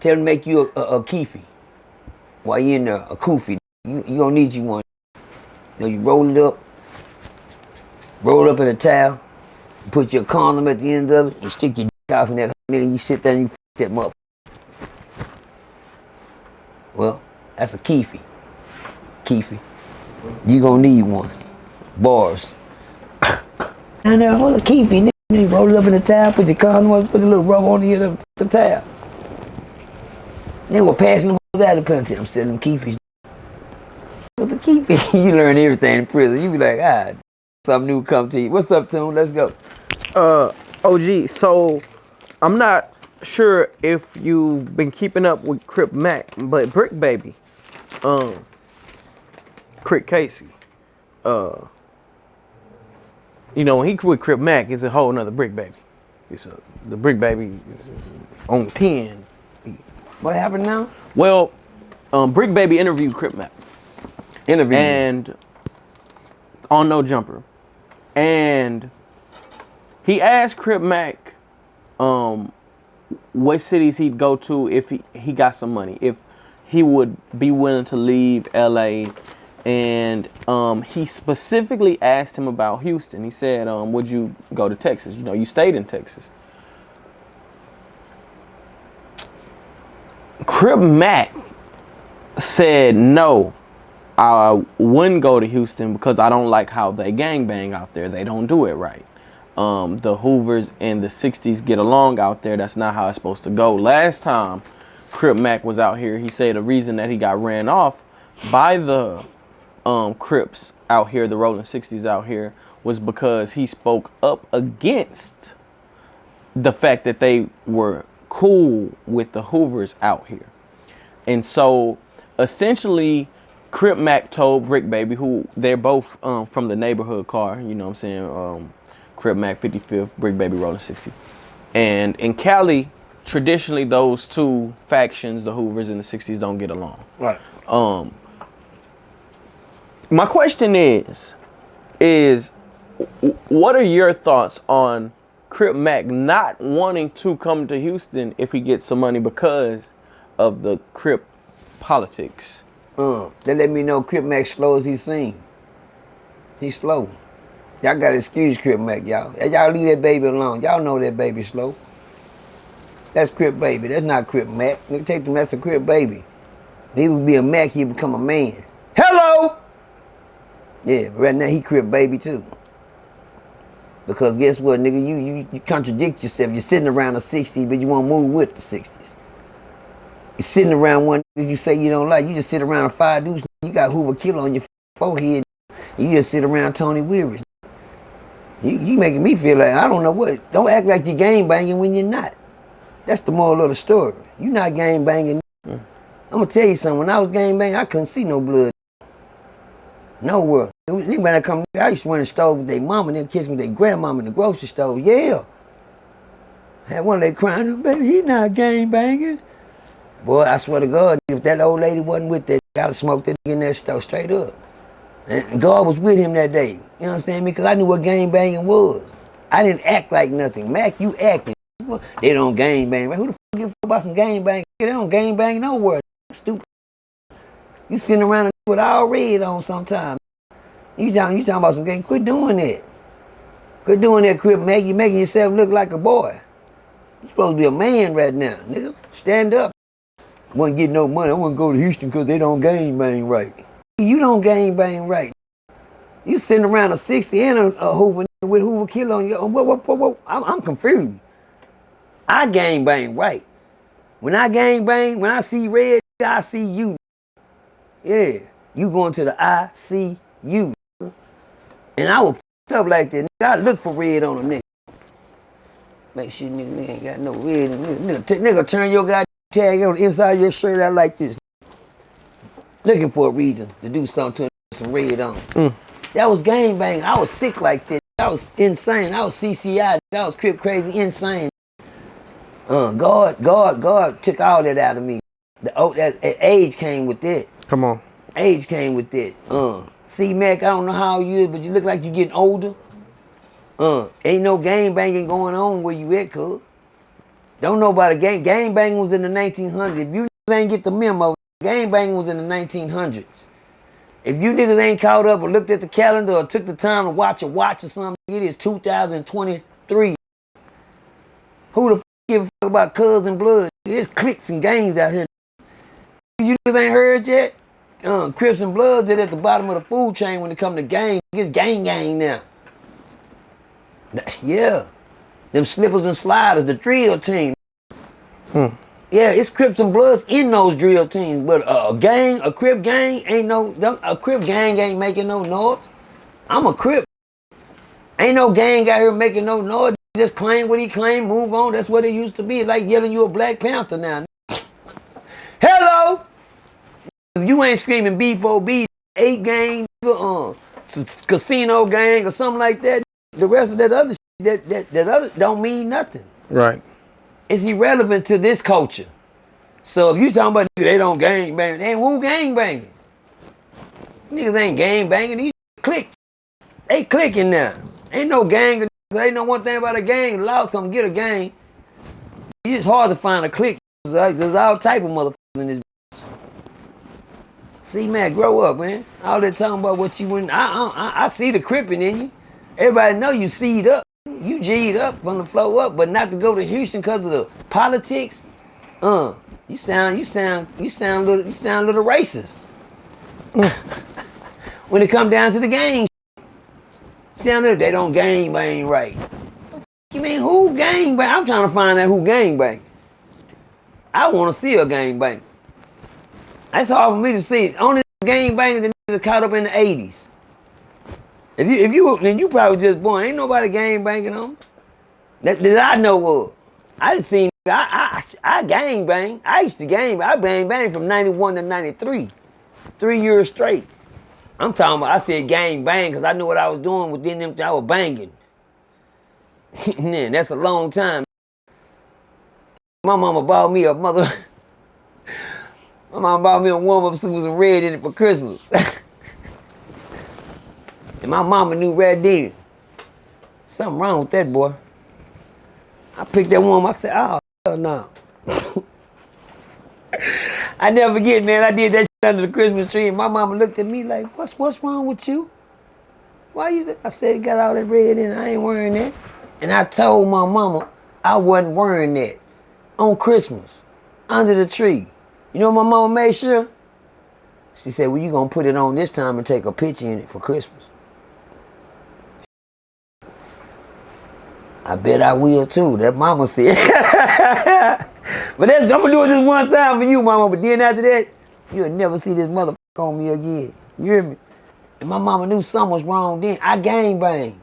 them to make you a keefy. While you in there, a koofy. You gonna need you one. You roll up in a towel, put your condom at the end of it, and stick your dick off in that nigga, and you sit there and you f that motherfucker. Well, that's a keefy. Keefy. You gonna need one. Bars. And there was a keefy, nigga. You roll it up in the towel, put your condom up, put a little rubber on the end of the towel. They were passing them out of the penalty. I'm selling them keefies. With the keefy, you learn everything in prison. You be like, something new come to you. What's up, Tune? Let's go. OG, so I'm not sure if you've been keeping up with Crip Mac, but Brick Baby, Crick Casey, you know, when he with Crip Mac, it's a whole nother Brick Baby. The Brick Baby is on 10. What happened now? Well, Brick Baby interviewed Crip Mac. And on No Jumper. And he asked Crip Mac what cities he'd go to if he got some money, if he would be willing to leave LA. And he specifically asked him about Houston. He said, would you go to Texas? You know, you stayed in Texas. Crip Mac said, no, I wouldn't go to Houston because I don't like how they gangbang out there. They don't do it right. The Hoovers in the 60s get along out there. That's not how it's supposed to go. Last time Crip Mac was out here, he said the reason that he got ran off by the Crips out here, the Rolling 60s out here, was because he spoke up against the fact that they were cool with the Hoovers out here. And so essentially Crip Mac told Brick Baby, who they're both from the neighborhood car, you know what I'm saying, Crip Mac 55th, Brick Baby Rolling 60. And in Cali, traditionally those two factions, the Hoovers and the 60s, don't get along. Right. My question is what are your thoughts on Crip Mac not wanting to come to Houston if he gets some money because of the Crip politics? They let me know Crip Mac slow as he sing. He's slow. Y'all gotta excuse Crip Mac, y'all. Y'all leave that baby alone. Y'all know that baby slow. That's Crip Baby. That's not Crip Mac. Nigga, take them, that's a Crip Baby. If he would be a Mac, he'd become a man. Hello! Yeah, but right now he Crip Baby too. Because guess what, nigga, you contradict yourself. You're sitting around the 60s, but you won't move with the 60s. You're sitting around one that you say you don't like. You just sit around 5 dudes. You got Hoover Killer on your forehead. You just sit around Tony Weary. You making me feel like I don't know what. Don't act like you're gang banging when you're not. That's the moral of the story. You're not gang banging. I'm gonna tell you something. When I was gang banging, I couldn't see no blood. Nowhere. Anybody come, I used to run the store with their mama and then kiss with their grandmama in the grocery store. Yeah. Had one of they crying, baby, he not gang banging. Boy, I swear to God, if that old lady wasn't with that, I'd have smoked that in that store straight up. And God was with him that day. You understand me? Because I knew what gang banging was. I didn't act like nothing. Mac, you acting. They don't gang bang. Who the fuck give a fuck about some gang bang? They don't gang bang nowhere. Stupid. You sitting around with all red on sometimes. You talking about some gang. Quit doing that. Quit doing that, Crip Mac. You making yourself look like a boy. You supposed to be a man right now, nigga. Stand up. Wouldn't get no money. I wouldn't go to Houston because they don't gang bang right. You don't gang bang right. You sitting around a 60 and a Hoover with Hoover Killer on your. Whoa. I'm confused. I gang bang right. When I gang bang, when I see red, I see you. Yeah, you going to the ICU. And I was up like that. I look for red on a nigga. Make sure nigga ain't got no red. Nigga turn your goddamn tag on the inside of your shirt out like this. Looking for a reason to do something to some red on. That was gang bang. I was sick like that. I was insane. I was CCI. I was Crip crazy, insane. God took all that out of me. That age came with that. Come on. Age came with that. C-Mac, I don't know how old you is, but you look like you're getting older. Ain't no gang banging going on where you at, cuz. Don't know about a gang. Gang banging was in the 1900s. If you ain't get the memo, gang banging was in the 1900s. If you niggas ain't caught up or looked at the calendar or took the time to watch a watch or something, it is 2023. Who the f give a fuck about cuz and blood? There's cliques and gangs out here. You niggas ain't heard yet? Crips and Bloods are at the bottom of the food chain when it come to gang. It's gang now. Yeah. Them slippers and sliders, the drill team. Yeah, it's Crips and Bloods in those drill teams. But a Crip gang a Crip gang ain't making no noise. I'm a Crip. Ain't no gang out here making no noise. Just claim what he claimed, move on. That's what it used to be. It's like yelling you a Black Panther now. Hello! If you ain't screaming B4B, 8 gang, casino gang or something like that, the rest of that other shit, that other don't mean nothing. Right. It's irrelevant to this culture. So if you talking about they don't gang bang, they ain't who gang banging. Niggas ain't gang banging, these clicks. They clicking now. Ain't no gang, ain't no one thing about a gang. The laws come get a gang. It's hard to find a clique. There's all type of motherfuckers in this. See, man, grow up, man. All that talking about what you wouldn't. I see the cripping in you. Everybody know you C'd up. You G'd up from the flow up, but not to go to Houston because of the politics. You sound a little racist. When it come down to the gang, they don't gang bang right. You mean who gang bang? I'm trying to find out who gang bang. I want to see a gang bang. That's hard for me to see. Only gang bangers that niggas are caught up in the 80s. If you probably just born. Ain't nobody gang banging on. That I know of. I just seen. I gang bang. I used to gang bang. I bang from 91 to 93. 3 years straight. I'm talking about. I said gang bang because I knew what I was doing within them. I was banging. Man, that's a long time. My mama bought me a mother. My mom bought me a warm-up suit with some red in it for Christmas. And my mama knew red then. Something wrong with that boy. I picked that one. I said, oh, hell no. I never forget, man. I did that shit under the Christmas tree, and my mama looked at me like, what's wrong with you? Why you? I said, got all that red in it. I ain't wearing that. And I told my mama I wasn't wearing that. on Christmas, under the tree. You know what my mama made sure? She said, well, you gonna put it on this time and take a picture in it for Christmas. I bet I will too, that mama said. But I'm gonna do it this one time for you, mama, but then after that, you'll never see this motherfucker on me again. You hear me? And my mama knew something was wrong then. I gangbanged.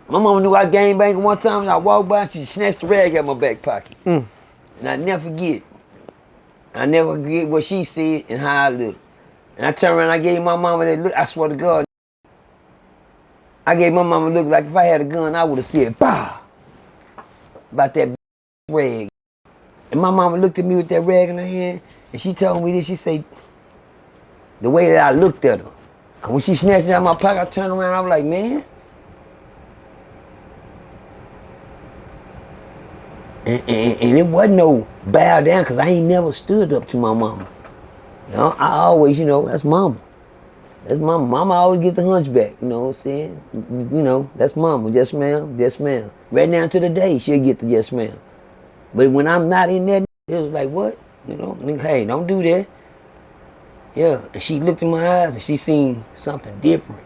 My mama knew I gangbanged one time and I walked by and she snatched the rag out of my back pocket. And I never forget. I never forget what she said and how I looked. And I turned around and I gave my mama that look. I swear to God, I gave my mama a look like if I had a gun, I would have said, bah! About that rag. And my mama looked at me with that rag in her hand and she told me this. She said, the way that I looked at her. Cause when she snatched it out of my pocket, I turned around, I was like, man. And it wasn't no bow down, cause I ain't never stood up to my mama. You know, I always, you know, that's mama. That's mama. Mama always get the hunchback, you know what I'm saying? You know, that's mama. Yes, ma'am. Yes, ma'am. Right down to the day, she'll get the yes, ma'am. But when I'm not in that, it was like, what? You know, hey, don't do that. Yeah, and she looked in my eyes and she seen something different.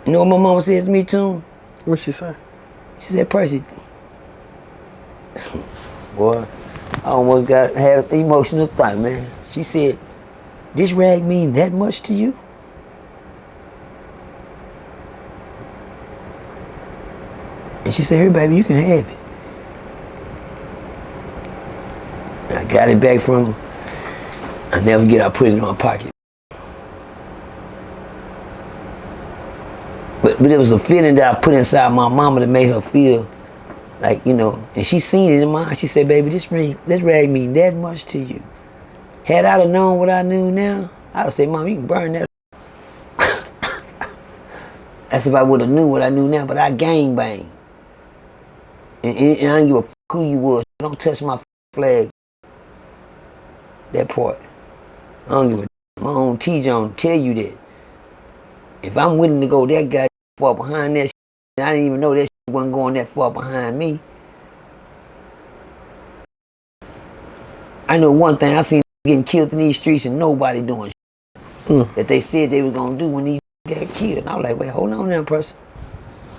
You know what my mama said to me, too? What'd she say? She said, Percy, boy, I almost had an emotional thought, man. She said, this rag mean that much to you? And she said, here, baby, you can have it. And I got it back from her. I never get, I put it in my pocket. But it was a feeling that I put inside my mama that made her feel like, you know, and she seen it in my eyes. She said, baby, this rag mean that much to you. Had I have known what I knew now, I would say, Mom, you can burn that. That's if I would have knew what I knew now, but I gangbang. And I didn't give a fuck who you was. Don't touch my flag. That part. I don't give a my own T-John tell you that. If I'm willing to go that guy far behind that shit, I didn't even know that shit wasn't going that far behind me. I know one thing, I seen getting killed in these streets and nobody doing shit that they said they was gonna do when these got killed. And I was like, wait, hold on now, person.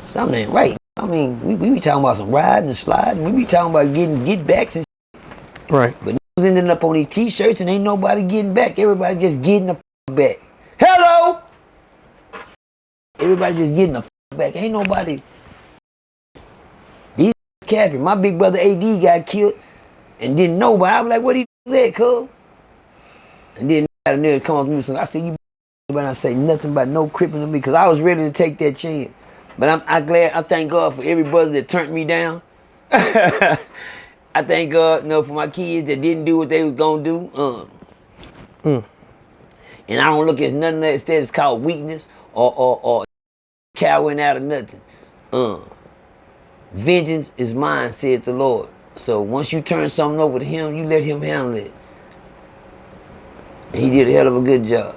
Something ain't right. I mean, we be talking about some riding and sliding. We be talking about getting get backs and shit. Right. But niggas ending up on these t-shirts and ain't nobody getting back. Everybody just getting the back. Hello! Everybody just getting the back. Ain't nobody. These capping. My big brother AD got killed and didn't know, but I was like, what he said, cuz? And then a nigga come up to me and I said, you better not say nothing about no crippling to me, because I was ready to take that chance. But I thank God for every brother that turned me down. I thank God, you know, for my kids that didn't do what they was gonna do. And I don't look at nothing that is called weakness or cowering out of nothing. Vengeance is mine, said the Lord. So once you turn something over to him, you let him handle it. And he did a hell of a good job.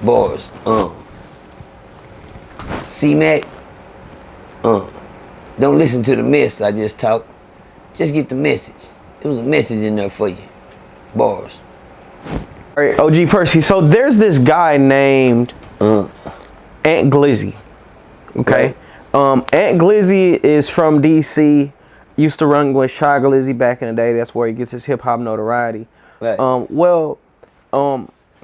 Boys, C-Mac, don't listen to the mess I just talked. Just get the message. There was a message in there for you. Bars. All right, OG Percy. So there's this guy named Ant Glizzy. Okay. Right. Ant Glizzy is from DC. Used to run with Shy Glizzy back in the day. That's where he gets his hip hop notoriety. Right.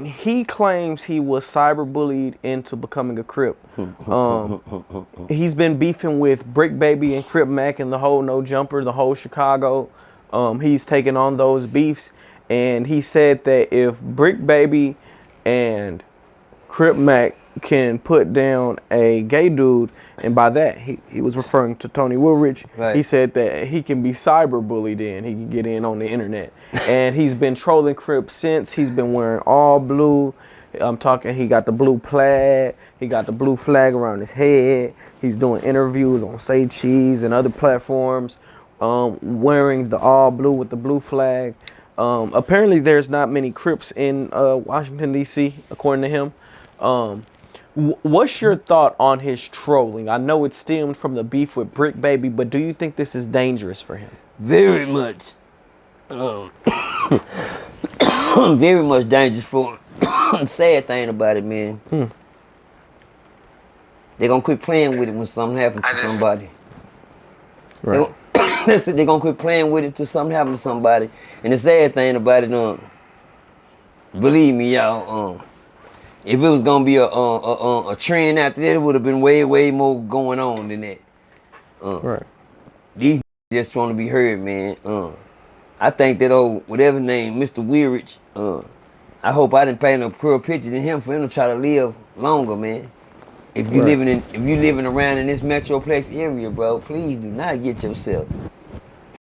He claims he was cyberbullied into becoming a Crip. He's been beefing with Brick Baby and Crip Mac and the whole No Jumper, the whole Chicago. He's taken on those beefs, and he said that if Brick Baby and Crip Mac can put down a gay dude, and by that he was referring to Tony Woolridge. Right. He said that he can be cyberbullied in, he can get in on the internet. And he's been trolling Crip since. He's been wearing all blue. I'm talking, he got the blue plaid, he got the blue flag around his head. He's doing interviews on Say Cheese and other platforms, wearing the all blue with the blue flag. Apparently there's not many Crips in Washington, D.C., according to him. What's your thought on his trolling? I know it stemmed from the beef with Brick Baby, but do you think this is dangerous for him? Very much. Very much dangerous for him. Sad thing about it, man. They're gonna quit playing with it when something happens to somebody. Right. They're gonna quit playing with it till something happens to somebody. And the sad thing about it, believe me, y'all, if it was gonna be a trend after that, it would have been way more going on than that. Right. These just trying to be heard, man. I think that old whatever name, Mr. Weirich, I hope I didn't paint a poor picture to him for him to try to live longer, man. If you living around in this metroplex area, bro, please do not get yourself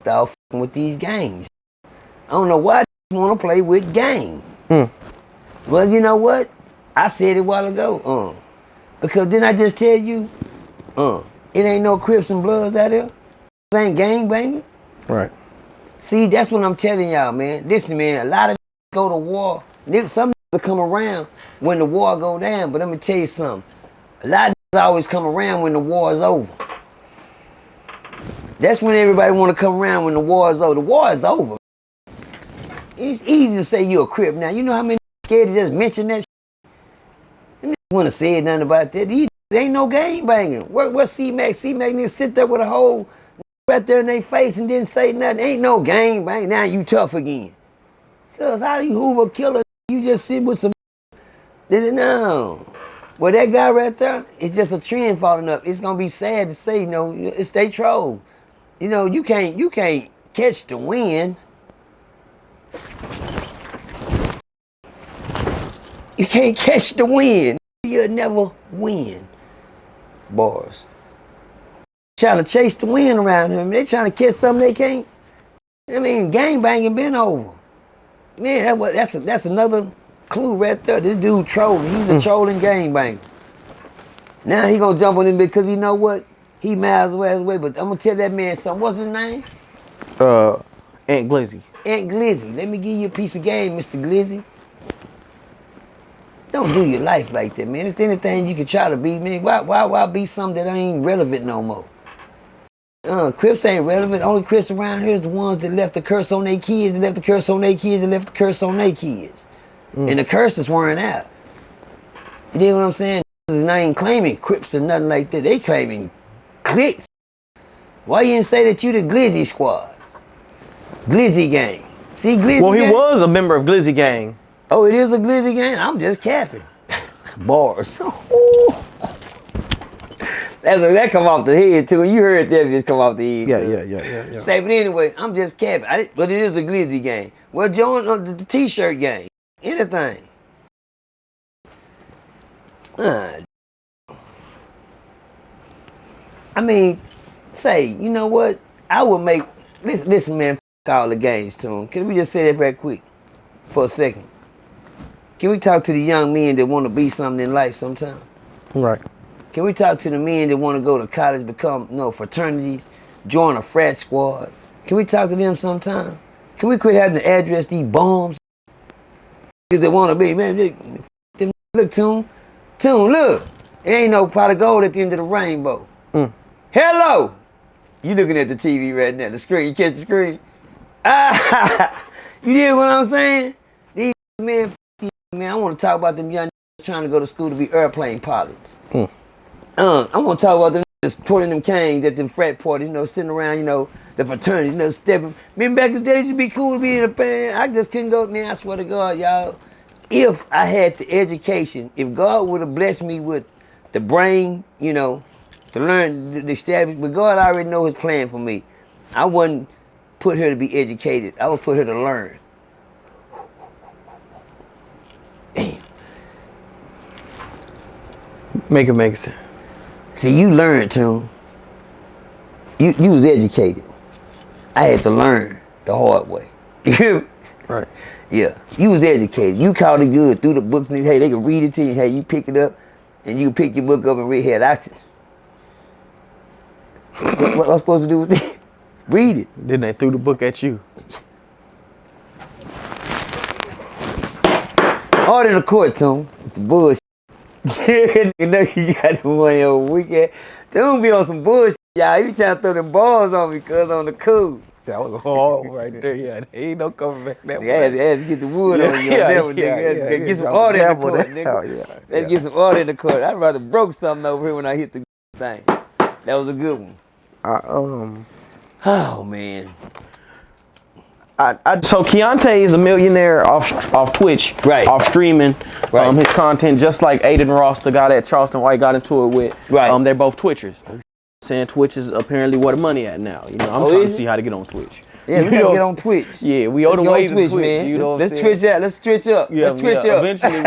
off with these games. I don't know why they want to play with games. Well, you know what? I said it a while ago. Because didn't I just tell you? It ain't no Crips and Bloods out there. It ain't gang banging. Right. See, that's what I'm telling y'all, man. Listen, man, a lot of go to war. Some will come around when the war go down. But let me tell you something. A lot of always come around when the war is over. That's when everybody want to come around when the war is over. The war is over. It's easy to say you're a Crip now. You know how many scared to just mention that shit? Them wouldn't have said nothing about that. These ain't no gang banging. Where C-Mac? C-Mac niggas sit there with a whole right there in their face and didn't say nothing. Ain't no gang banging. Now you tough again. Cause how do you hoover killer? You just sit with some. No. Well, that guy right there, it's just a trend falling up. It's gonna be sad to say, it's they troll. You can't catch the wind. You can't catch the wind. You'll never win. Bars. Trying to chase the wind around them. They trying to catch something they can't. I mean, gang banging been over. Man, that's another clue right there. This dude trolling. He's a trolling gang banger. Now he gonna jump on him because you know what? He miles away. But I'm gonna tell that man something. What's his name? Aunt Glizzy. Aunt Glizzy. Let me give you a piece of game, Mr. Glizzy. Don't do your life like that, man. It's anything you can try to be, man. Why be something that ain't relevant no more? Crips ain't relevant. Only Crips around here is the ones that left the curse on their kids, and left the curse on their kids, and left the curse on their kids. And the curse is wearing out. You know what I'm saying? Is not even claiming Crips or nothing like that. They claiming cliques. Why you didn't say that you the Glizzy squad? Glizzy gang. See Glizzy gang? Well, he was a member of Glizzy gang. Oh, it is a Glizzy gang? I'm just capping. Bars. That come off the head too. You heard that just come off the head. Yeah. Say, but anyway, I'm just capping. But it is a Glizzy gang. Well, join the t-shirt gang. Anything. I mean, say, you know what? I would make, listen man, all the games to him. Can we just say that back quick for a second? Can we talk to the young men that want to be something in life sometime? Right. Can we talk to the men that want to go to college, become fraternities, join a frat squad? Can we talk to them sometime? Can we quit having to address these bums? Because they want to be, man, look, Toon, look. There ain't no pot of gold at the end of the rainbow. Hello! You looking at the TV right now, the screen, you catch the screen? You hear what I'm saying? These men, I want to talk about them young trying to go to school to be airplane pilots. I want to talk about them just putting them canes at them frat parties, sitting around, the fraternity, stepping. Remember back in the day, it used to be cool to be in a band. I just couldn't go, man, I swear to God, y'all. If I had the education, if God would have blessed me with the brain, to learn, the establish, but God already know his plan for me. I wouldn't put her to be educated. I would put her to learn. Damn. Make it make sense. See, you learned, too. You was educated. I had to learn the hard way. You hear me? Right. Yeah. You was educated. You caught it good through the books. And hey, they can read it to you. Hey, you pick it up, and you can pick your book up and read. Hey, that's it. What I'm supposed to do with it? Read it. Then they threw the book at you. Order in the court, Tom. The bullshit. You know you got the money over weekend. Tune be on some bullshit, y'all. You trying to throw them balls on me, cuz on the cool. That was hard right there. Yeah, there ain't no coming back that They way. had to get the wood Yeah, on you on yeah, that one, yeah, nigga. yeah, Get some drop a order in the gamble court, there. nigga. Oh, yeah, Let's get some order in the court. I'd rather broke something over here when I hit the thing. That was a good one. Oh man. So Keontae is a millionaire off Twitch, Right. off streaming Right. his content, just like Aiden Ross, the guy that Charleston White got into it with. Right. They're both Twitchers. Saying Twitch is apparently where the money at now. You know, I'm Oh, trying to is it? see how to get on Twitch. Yeah, we You know gotta what get I'm on Twitch. Yeah, we owe the way to Twitch, man. You know what I'm Let's saying? Twitch out. Let's Twitch up. Yeah, Let's Twitch yeah, up. eventually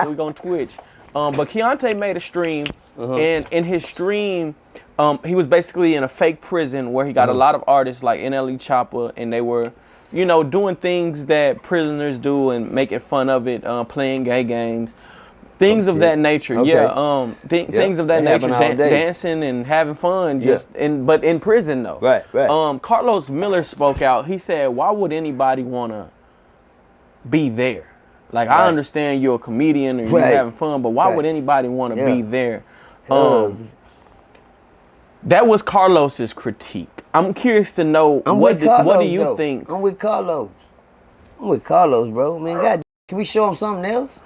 we gonna Twitch. But Keontae made a stream, and in his stream, he was basically in a fake prison where he got a lot of artists like NLE Chopper, and they were, you know, doing things that prisoners do and making fun of it, playing gay games. Things of that nature, Okay. yeah. Things of that That nature, happen all day. dancing and having fun, but in prison though. Right, right. Carlos Miller spoke out. He said, "Why would anybody want to be there? Like, I understand you're a comedian or you're having fun, but why would anybody want to be there?" That was Carlos's critique. I'm curious to know what do you think? I'm with Carlos. I'm with Carlos, bro. Man, God, can we show him something else?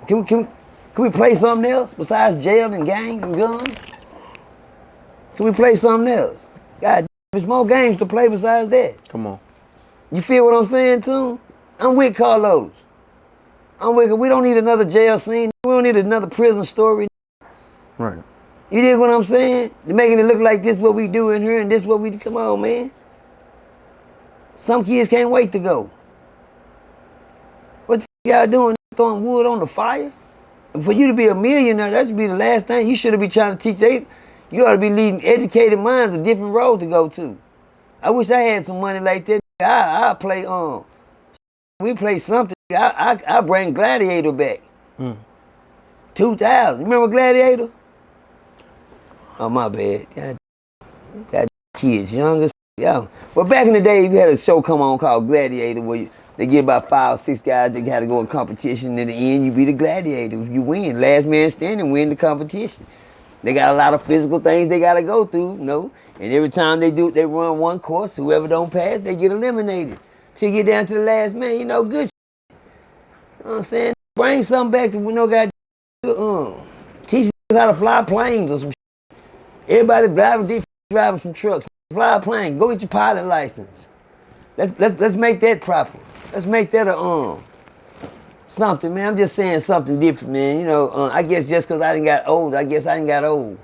Can we play something else besides jail and gangs and guns? Can we play something else? God, there's more games to play besides that. Come on. You feel what I'm saying, too? I'm with Carlos. We don't need another jail scene. We don't need another prison story. Right. You dig what I'm saying? They're making it look like this what we do in here and this what we do. Come on, man. Some kids can't wait to go. What the y'all doing? Throwing wood on the fire? And for you to be a millionaire, that should be the last thing. You should be trying to teach. You ought to be leading educated minds a different road to go to. I wish I had some money like that. I play we play something. I bring Gladiator back. 2000. Remember Gladiator? Oh, my bad. Got kids, younger. Yeah. Well, back in the day, you had a show come on called Gladiator where they get about 5 or 6 guys that had to go in competition. In the end, you be the gladiator. If you win, last man standing win the competition. They got a lot of physical things they got to go through, you know. And every time they run one course. Whoever don't pass, they get eliminated. Till you get down to the last man, you know, good. You know what I'm saying? Bring something back to teach us how to fly planes or some. Everybody driving some trucks. Fly a plane. Go get your pilot license. Let's make that proper. Let's make that a something, man. I'm just saying something different, man. You know, I guess just because I didn't got old, I didn't got old.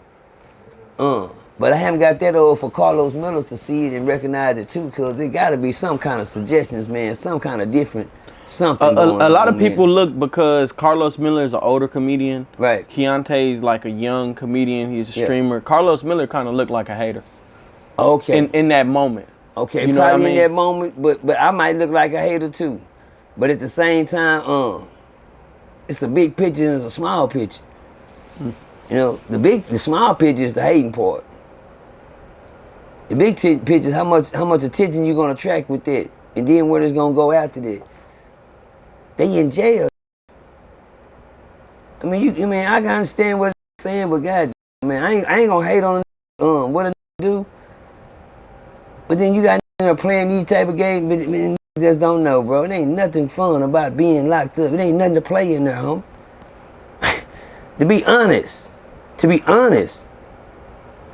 But I haven't got that old for Carlos Miller to see it and recognize it too, because there got to be some kind of suggestions, man. Some kind of different something. A lot of people look because Carlos Miller is an older comedian. Right. Keontae's like a young comedian. He's a streamer. Carlos Miller kind of looked like a hater. Okay. In that moment. Okay, you know probably what I mean? in that moment, but I might look like a hater too. But at the same time, it's a big picture and it's a small picture. You know, the small picture is the hating part. The big picture is how much attention you're gonna attract with that, and then where it's gonna go after that. They in jail. I mean, I can understand what they're saying, but God, man, I ain't gonna hate on what a do. But then you got playing these type of games, but man, just don't know, bro. It ain't nothing fun about being locked up. It ain't nothing to play in there, home. To be honest,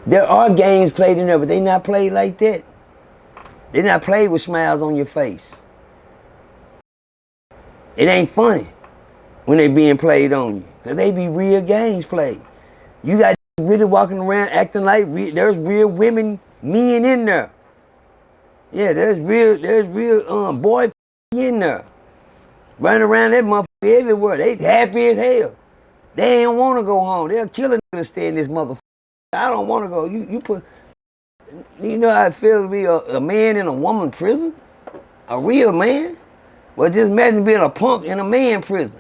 there are games played in there, but they not played like that. They not played with smiles on your face. It ain't funny when they being played on you, cause they be real games played. You got really walking around acting like there's real women, men in there. Yeah, there's real boy in there. Running around that motherfucker everywhere. They happy as hell. They ain't want to go home. They'll kill a nigga to stay in this motherfucker. I don't want to go. You know how it feels to be a man in a woman prison? A real man? Well, just imagine being a punk in a man prison.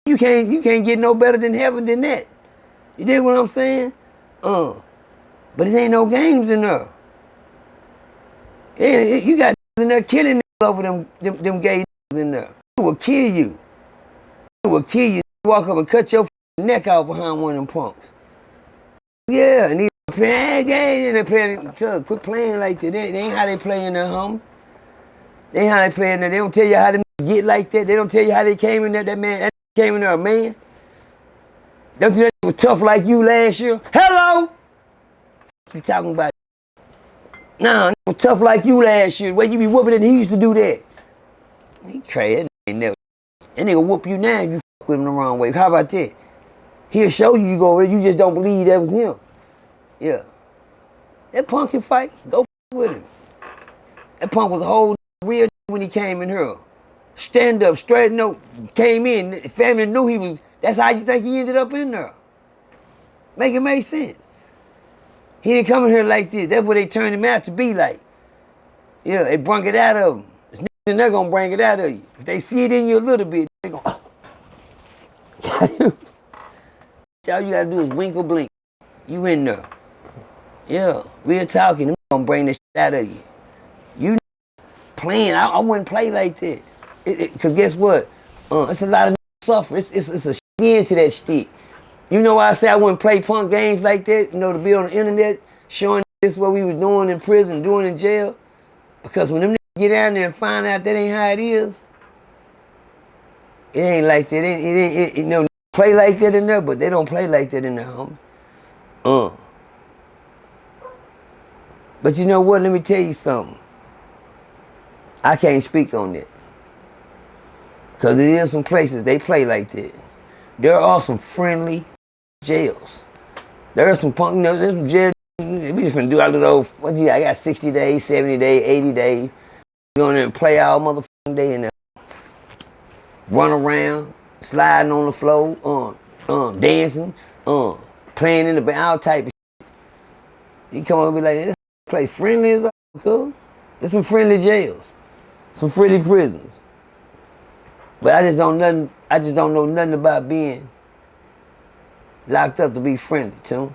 You can't get no better than heaven than that. You dig what I'm saying? But it ain't no games in there. You got in there killing over them gay in there. It will kill you. It will kill you. walk up and cut your neck out behind one of them punks. Yeah, and they're playing, quit playing like that. They ain't how they play in there, homie. They ain't how they play in there. They don't tell you how they get like that. They don't tell you how they came in there. That came in there a man. Don't you know that was tough like you last year? Hello! What you talking about? Nah, was tough like you last year. Where you be whooping it, he used to do that. He crazy. That ain't never. That nigga whoop you now if you fuck with him the wrong way. How about that? He'll show you you go, you just don't believe that was him. Yeah. That punk can fight. Go with him. That punk was a whole real when he came in here. Stand up, straighten up, came in. The family knew he was. That's how you think he ended up in there. Make it make sense. He didn't come in here like this. That's what they turned him out to be like. Yeah, they brung it out of him. And they're gonna bring it out of you. If they see it in you a little bit, they're gonna. All you gotta do is wink or blink. You in there. Yeah, real talking. They're gonna bring this shit out of you. You playing. I wouldn't play like that. Cause guess what? It's a lot of suffer. It's a skin to that stick. You know why I say I wouldn't play punk games like that? You know, to be on the internet showing this what we was doing in prison, doing in jail. Because when them niggas get down there and find out that ain't how it is, it ain't like that. It you know, play like that in there, but they don't play like that in there, homie. But you know what? Let me tell you something. I can't speak on that. Because there is some places they play like that. There are some friendly jails. There are some punk, you know, there's some jails. We just finna do our little, I got 60 days, 70 days, 80 days. Go in there and play all motherfucking day in there. Run around, sliding on the floor, dancing, playing in the band, all type of shit. You come up and be like, this place friendly as cool. There's some friendly jails, some friendly prisons. But I just don't know nothing about being locked up to be friendly, too.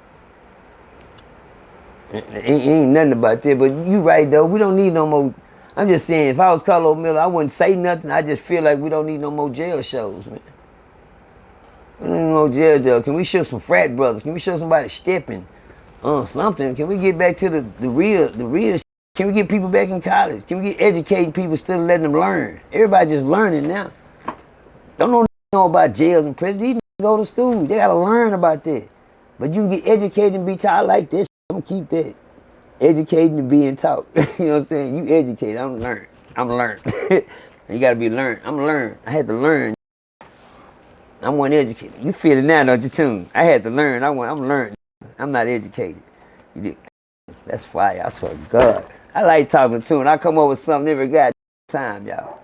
Ain't nothing about that, but you right though. We don't need no more. I'm just saying, if I was Carlo Miller, I wouldn't say nothing. I just feel like we don't need no more jail shows, man. We don't need no more jail. Can we show some frat brothers? Can we show somebody stepping? Something. Can we get back to the real? Can we get people back in college? Can we get educating people instead of letting them learn? Everybody just learning now. Don't know about jails and prisons. These go to school. They gotta learn about that. But you can get educated and be taught. I like this. I'm gonna keep that. Educating and being taught. You know what I'm saying? You educate. I'm learned. You gotta be learned. I'm learned. I had to learn. I wasn't educated. You feel it now, don't you, too? I had to learn. I'm learned. I'm not educated. You did. That's fire. I swear to God. I like talking to him. I come up with something every goddamn time, y'all.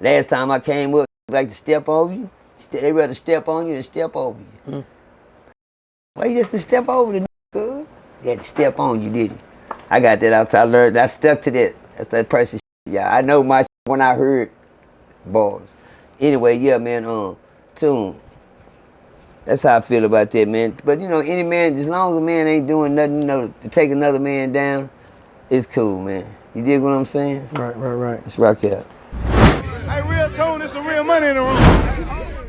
Last time I came up, like to step over you. They rather step on you than step over you. Why you just to step over the nigga? He had to step on you, did he? I got that after I learned. I stuck to that. That's that Percy shit, y'all. I know my shit when I heard bars. Anyway, yeah, man, Tune. That's how I feel about that, man. But, you know, any man, as long as a man ain't doing nothing, you know, to take another man down, it's cool, man. You dig what I'm saying? Right. Let's rock out. Hey, RealToon, it's some real money in the room.